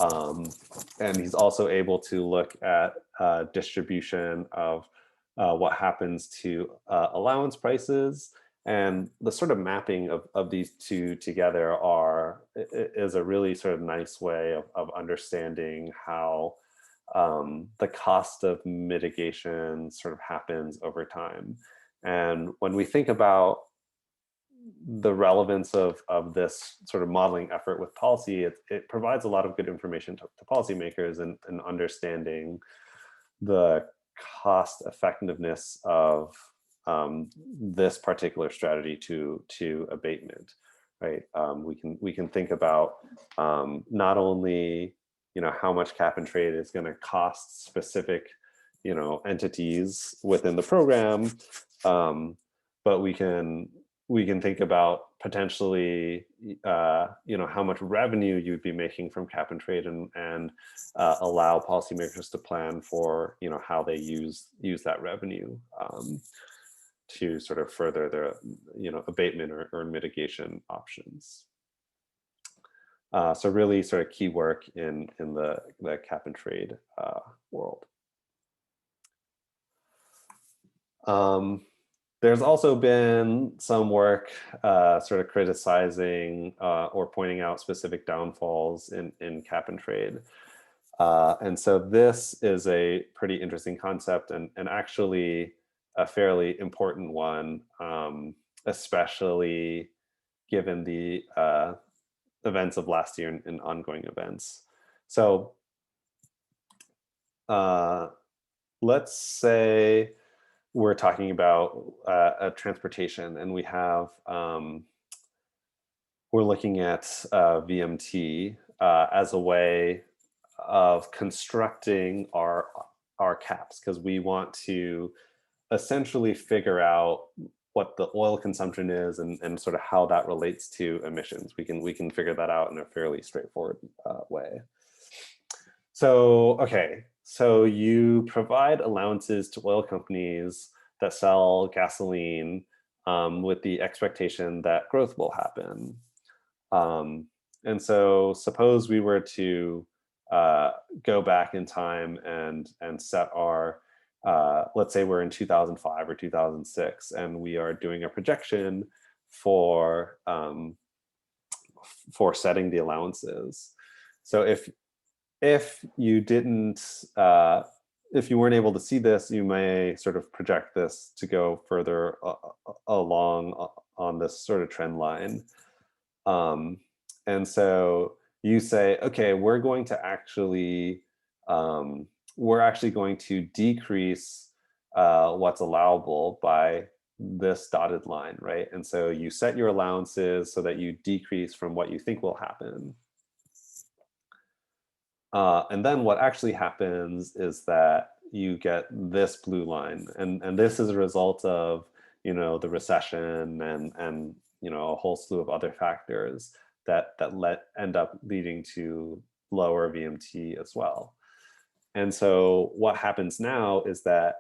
And he's also able to look at distribution of what happens to allowance prices, and the sort of mapping of these two together is a really sort of nice way of understanding how the cost of mitigation sort of happens over time. And when we think about the relevance of this sort of modeling effort with policy, it provides a lot of good information to policymakers and understanding the cost effectiveness of this particular strategy to abatement, right? We can think about not only, you know, how much cap and trade is going to cost specific, you know, entities within the program, but we can think about potentially, you know, how much revenue you'd be making from cap and trade, and allow policymakers to plan for, you know, how they use that revenue to sort of further their, you know, abatement or mitigation options. So really sort of key work in the cap and trade world. There's also been some work sort of criticizing or pointing out specific downfalls in cap and trade. And so this is a pretty interesting concept, and actually a fairly important one, especially given the events of last year and ongoing events. So let's say we're talking about transportation, and we have we're looking at VMT as a way of constructing our caps, because we want to essentially figure out what the oil consumption is and sort of how that relates to emissions. We can figure that out in a fairly straightforward way. So, okay, so you provide allowances to oil companies that sell gasoline with the expectation that growth will happen. And so suppose we were to go back in time and set our, let's say we're in 2005 or 2006, and we are doing a projection for setting the allowances. So if you didn't, if you weren't able to see this, you may sort of project this to go further along on this sort of trend line. And so you say, okay, we're actually going to decrease what's allowable by this dotted line, right? And so you set your allowances so that you decrease from what you think will happen. And then what actually happens is that you get this blue line, and this is a result of the recession and a whole slew of other factors that end up leading to lower VMT as well. And so what happens now is that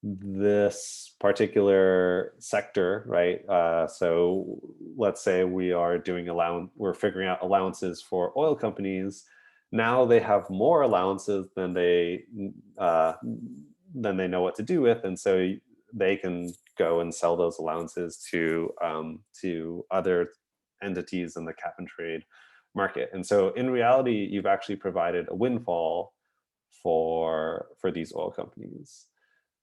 this particular sector, right? So let's say we're figuring out allowances for oil companies. Now they have more allowances than they know what to do with, and so they can go and sell those allowances to other entities in the cap and trade market. And so in reality, you've actually provided a windfall for these oil companies.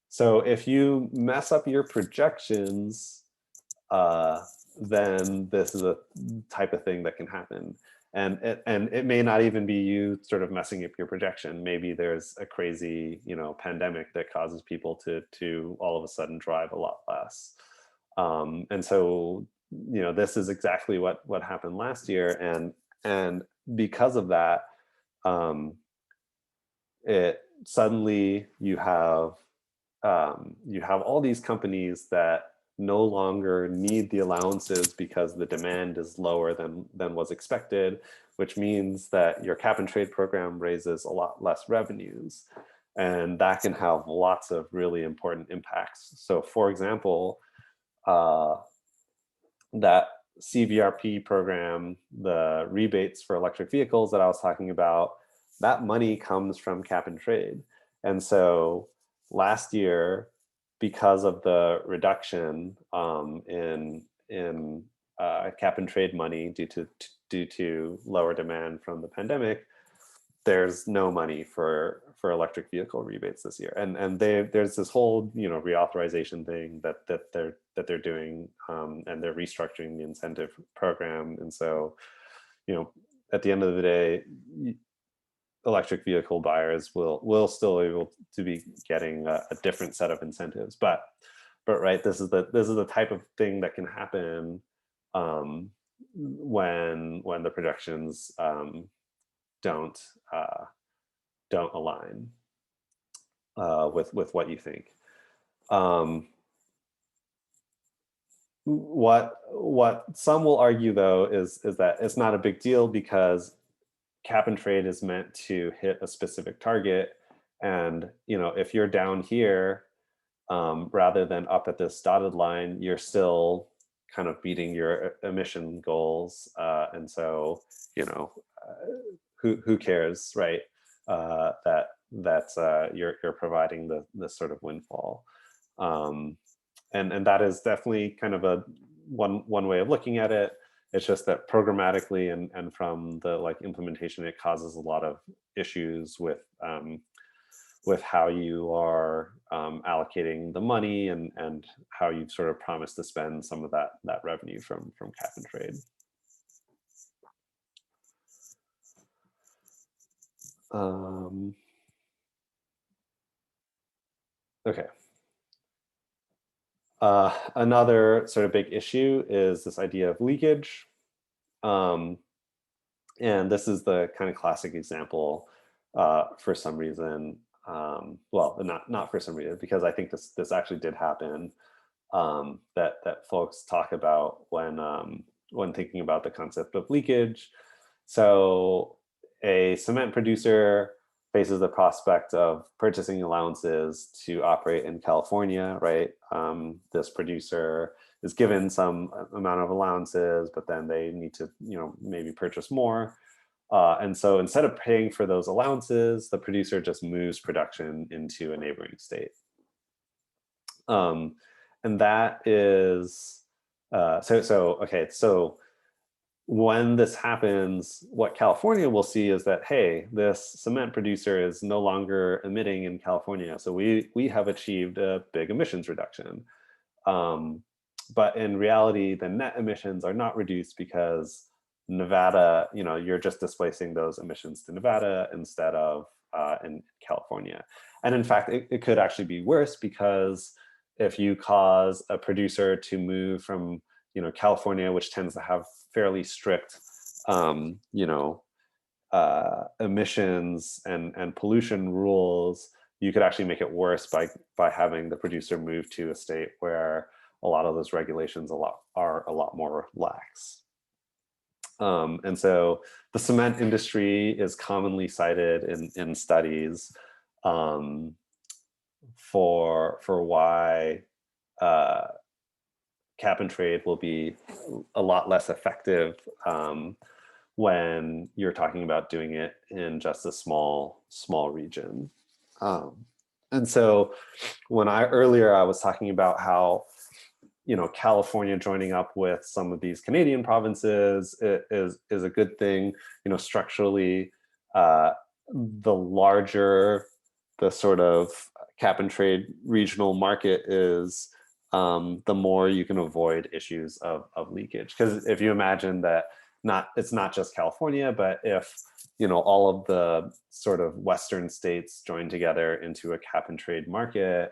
So if you mess up your projections, then this is a type of thing that can happen. And it may not even be you sort of messing up your projection. Maybe there's a crazy, pandemic that causes people to all of a sudden drive a lot less. And so, this is exactly what happened last year. And because of that, it suddenly you have all these companies that no longer need the allowances because the demand is lower than was expected, which means that your cap and trade program raises a lot less revenues. And that can have lots of really important impacts. So for example, that CVRP program, the rebates for electric vehicles that I was talking about, that money comes from cap and trade. And so last year, because of the reduction in cap and trade money due to lower demand from the pandemic, there's no money for electric vehicle rebates this year, and there's this whole reauthorization thing that they're doing, and they're restructuring the incentive program. And so at the end of the day, electric vehicle buyers will still able to be getting a different set of incentives, but right, this is the type of thing that can happen when the projections don't align with what you think. What some will argue, though, is that it's not a big deal because cap and trade is meant to hit a specific target, and if you're down here rather than up at this dotted line, you're still kind of beating your emission goals, and so who cares, right? That you're providing this sort of windfall, and that is definitely kind of a one way of looking at it. It's just that programmatically and from the implementation, it causes a lot of issues with how you are allocating the money and how you've sort of promised to spend some of that revenue from cap and trade. Okay. Another sort of big issue is this idea of leakage. And this is the kind of classic example for some reason. Well, not for some reason, because I think this actually did happen, that folks talk about when thinking about the concept of leakage. So a cement producer faces the prospect of purchasing allowances to operate in California, right? This producer is given some amount of allowances, but then they need to, maybe purchase more. And so instead of paying for those allowances, the producer just moves production into a neighboring state. And that is, okay, so when this happens, what California will see is that, hey, this cement producer is no longer emitting in California. So we have achieved a big emissions reduction. But in reality, the net emissions are not reduced because Nevada, you're just displacing those emissions to Nevada instead of in California. And in fact, it could actually be worse, because if you cause a producer to move from California, which tends to have fairly strict emissions and pollution rules, you could actually make it worse by having the producer move to a state where a lot of those regulations are a lot more lax. And so the cement industry is commonly cited in studies for why cap and trade will be a lot less effective when you're talking about doing it in just a small region. And so when earlier I was talking about how California joining up with some of these Canadian provinces is a good thing. Structurally, the larger the sort of cap and trade regional market is, the more you can avoid issues of leakage. Because if you imagine that it's not just California, but if all of the sort of Western states join together into a cap and trade market,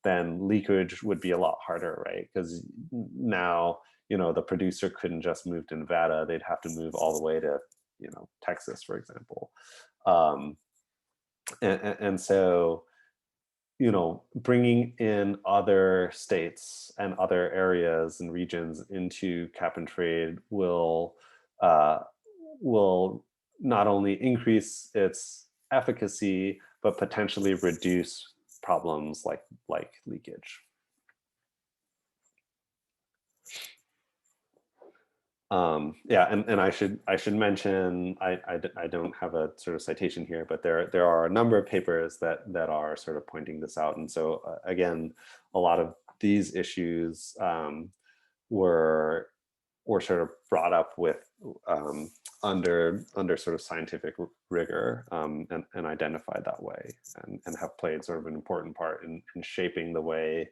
then leakage would be a lot harder, right? Because now the producer couldn't just move to Nevada; they'd have to move all the way to Texas, for example. And so bringing in other states and other areas and regions into cap and trade will not only increase its efficacy, but potentially reduce problems like leakage. Yeah, and I should mention, I don't have a sort of citation here, but there are a number of papers that are sort of pointing this out. And so again, a lot of these issues were sort of brought up with under sort of scientific rigor, and identified that way, and have played sort of an important part in shaping the way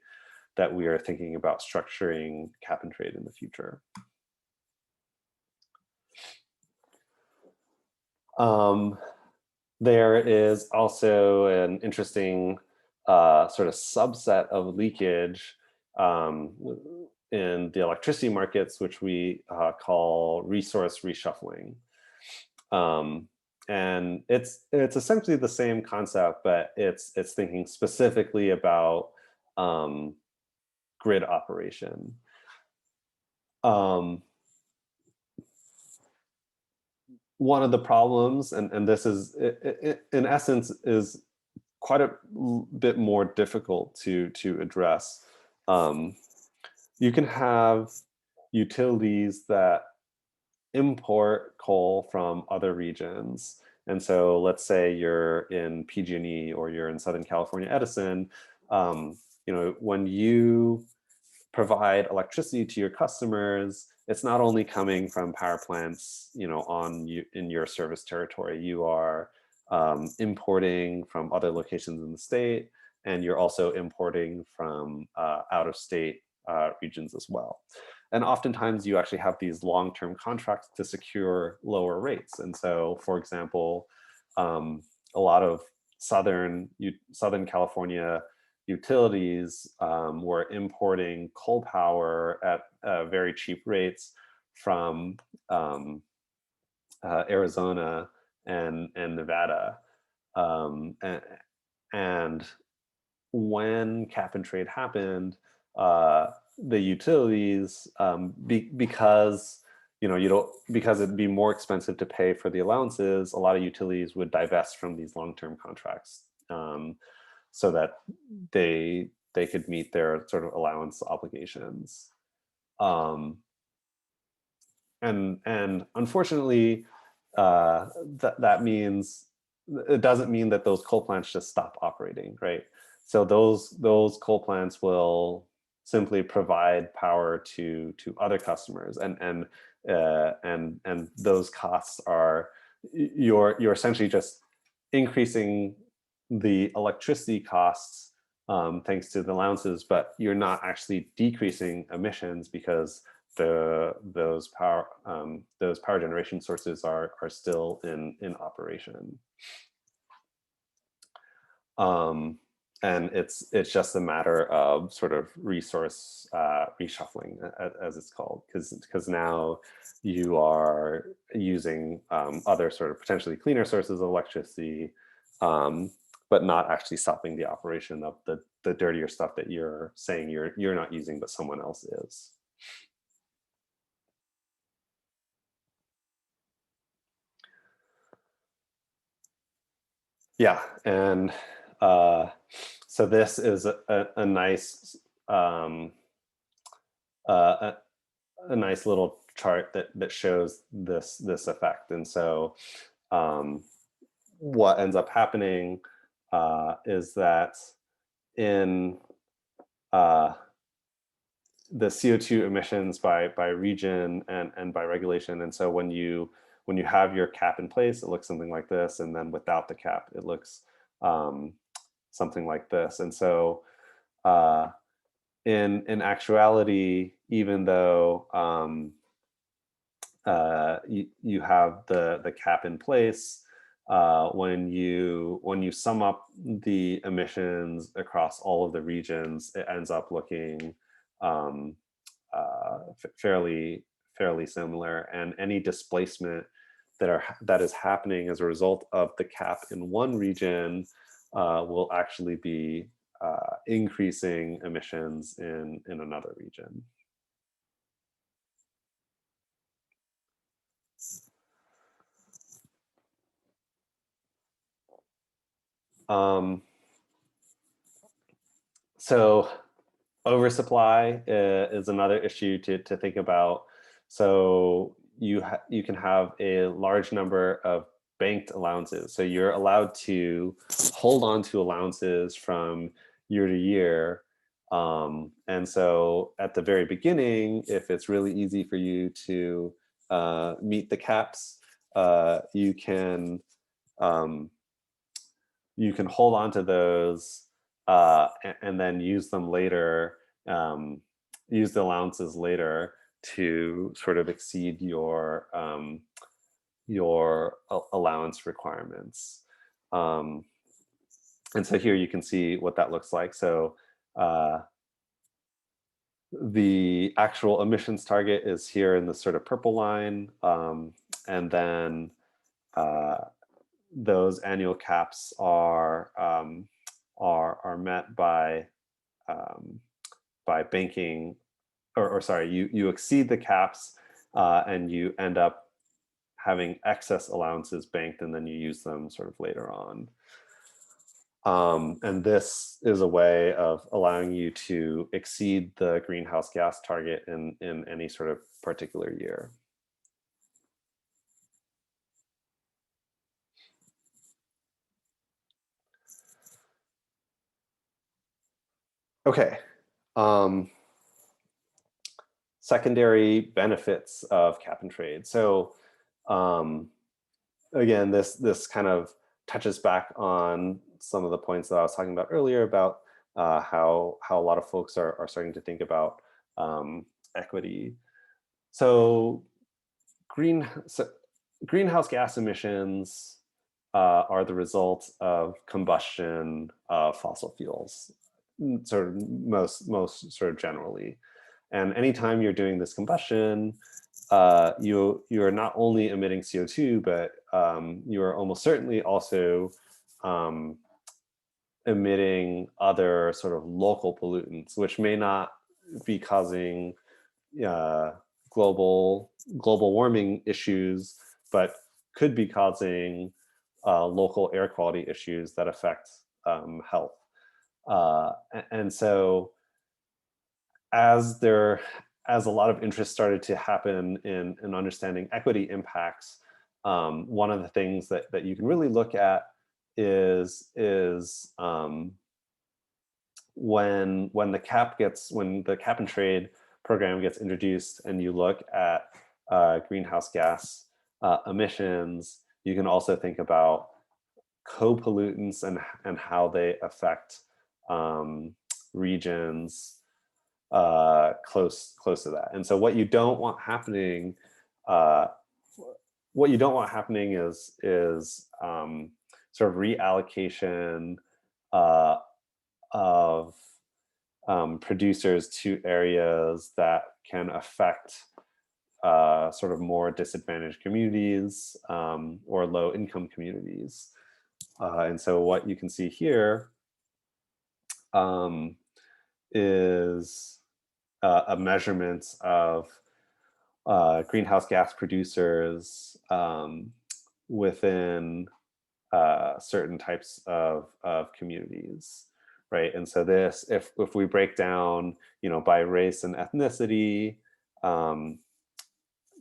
that we are thinking about structuring cap and trade in the future. There is also an interesting sort of subset of leakage in the electricity markets, which we call resource reshuffling. And it's essentially the same concept, but it's thinking specifically about grid operation. One of the problems, and this is in essence is quite a bit more difficult to address. You can have utilities that import coal from other regions. And so let's say you're in PG&E or you're in Southern California Edison, when you provide electricity to your customers, it's not only coming from power plants, in your service territory. You are importing from other locations in the state, and you're also importing from out-of-state regions as well. And oftentimes you actually have these long-term contracts to secure lower rates. And so, for example, a lot of Southern California utilities were importing coal power at very cheap rates from Arizona and Nevada. And when cap and trade happened, the utilities, because it'd be more expensive to pay for the allowances, a lot of utilities would divest from these long-term contracts, so that they could meet their sort of allowance obligations. And unfortunately, that means it doesn't mean that those coal plants just stop operating, right? So those coal plants will simply provide power to other customers, and and those costs are, you're essentially just increasing the electricity costs thanks to the allowances, but you're not actually decreasing emissions because those power generation sources are still in operation. And it's just a matter of sort of resource reshuffling, as it's called, because now you are using other sort of potentially cleaner sources of electricity, but not actually stopping the operation of the dirtier stuff that you're saying you're not using, but someone else is. Yeah, and so this is a nice a nice little chart that shows this effect. And so what ends up happening is that in the CO2 emissions by region and by regulation. And so when you have your cap in place, it looks something like this, and then without the cap, it looks something like this. And so in actuality, even though you have the cap in place, when you sum up the emissions across all of the regions, it ends up looking fairly similar. And any displacement that is happening as a result of the cap in one region will actually be increasing emissions in another region. So oversupply is another issue to think about. So you can have a large number of banked allowances. So you're allowed to hold on to allowances from year to year. And so at the very beginning, if it's really easy for you to meet the caps, you can hold on to those and then use them later, use the allowances later to sort of exceed your allowance requirements. And so here you can see what that looks like. So the actual emissions target is here in the sort of purple line, and then those annual caps are met by banking, or sorry, you exceed the caps and you end up having excess allowances banked, and then you use them sort of later on. And this is a way of allowing you to exceed the greenhouse gas target in any sort of particular year. Okay. Secondary benefits of cap and trade. So again, this kind of touches back on some of the points that I was talking about earlier about how a lot of folks are starting to think about equity. So greenhouse gas emissions are the result of combustion of fossil fuels, sort of most sort of generally. And anytime you're doing this combustion, you're not only emitting CO2, but you're almost certainly also emitting other sort of local pollutants, which may not be causing global warming issues, but could be causing local air quality issues that affect health. And so as a lot of interest started to happen in understanding equity impacts, one of the things that you can really look at is when the cap and trade program gets introduced, and you look at greenhouse gas emissions. You can also think about co-pollutants and how they affect regions close to that. And so what you don't want happening, is sort of reallocation of producers to areas that can affect sort of more disadvantaged communities or low income communities. And so what you can see here is a measurement of greenhouse gas producers within certain types of communities, right? And so this, if we break down, by race and ethnicity,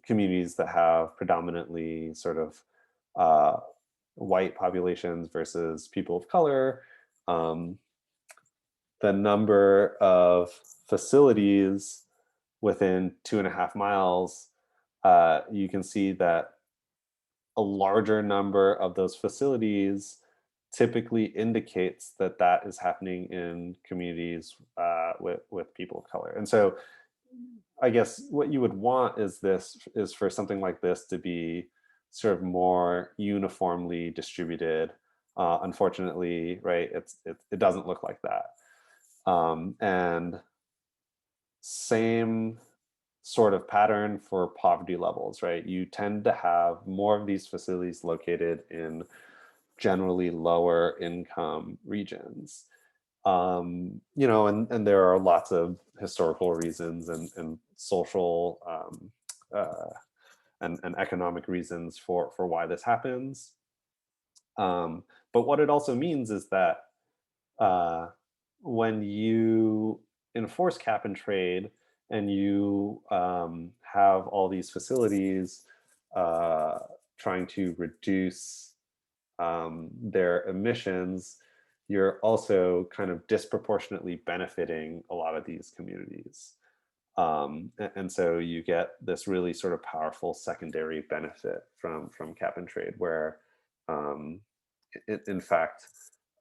communities that have predominantly sort of white populations versus people of color, the number of facilities within 2.5 miles, you can see that a larger number of those facilities typically indicates that that is happening in communities with people of color. And so I guess what you would want is for something like this to be sort of more uniformly distributed. Unfortunately, right, it doesn't look like that. And same sort of pattern for poverty levels, right? You tend to have more of these facilities located in generally lower income regions. And there are lots of historical reasons and social and economic reasons for why this happens. But what it also means is that when you enforce cap and trade and you have all these facilities trying to reduce their emissions, you're also kind of disproportionately benefiting a lot of these communities. And so you get this really sort of powerful secondary benefit from cap and trade, where in fact,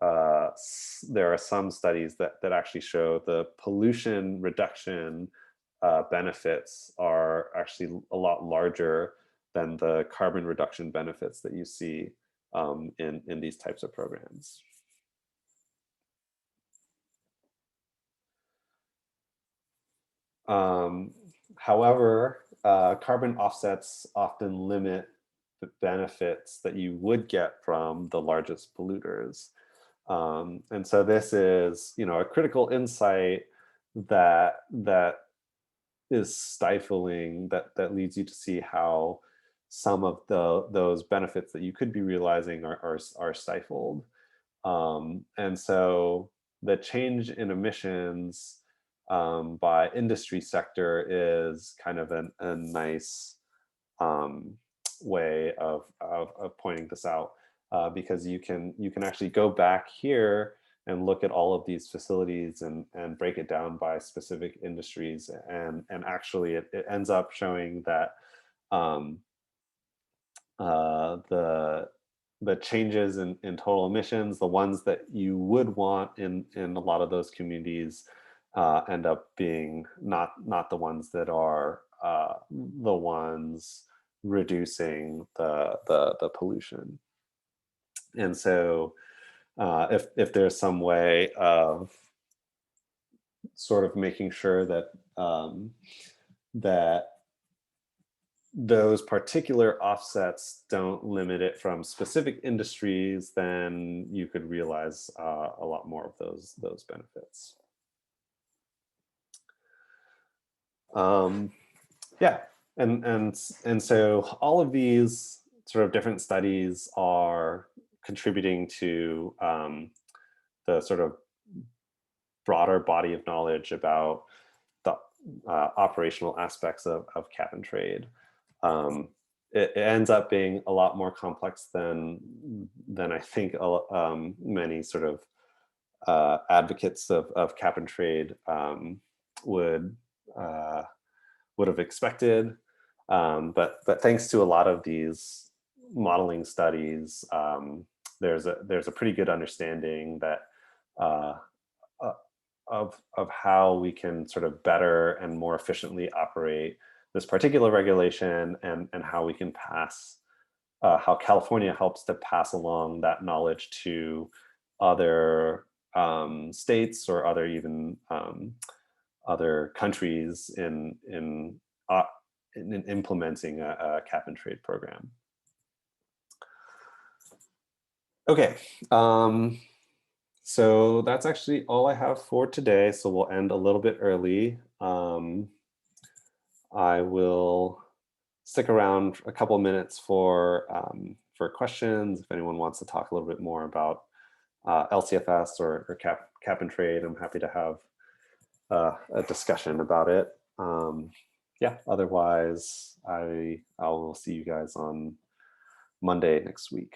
there are some studies that actually show the pollution reduction benefits are actually a lot larger than the carbon reduction benefits that you see in these types of programs. However, carbon offsets often limit the benefits that you would get from the largest polluters. And so this is, a critical insight that is stifling, that leads you to see how some of those benefits that you could be realizing are stifled. And so the change in emissions by industry sector is kind of a nice way of pointing this out, because you can actually go back here and look at all of these facilities and break it down by specific industries, and actually it ends up showing that the changes in total emissions, the ones that you would want in a lot of those communities, end up being not the ones that are the ones reducing the pollution. And so if there's some way of sort of making sure that that those particular offsets don't limit it from specific industries, then you could realize a lot more of those benefits. Yeah, and so all of these sort of different studies are contributing to the sort of broader body of knowledge about the operational aspects of cap and trade. It ends up being a lot more complex than I think many sort of advocates of cap and trade would have expected. But thanks to a lot of these modeling studies, there's a pretty good understanding that uh, uh, of how we can sort of better and more efficiently operate this particular regulation, and how we can pass how California helps to pass along that knowledge to other states, or other even other countries uh, in implementing a cap and trade program. Okay, so that's actually all I have for today. So we'll end a little bit early. I will stick around a couple minutes for questions. If anyone wants to talk a little bit more about LCFS or cap and trade, I'm happy to have a discussion about it. Yeah, otherwise I will see you guys on Monday next week.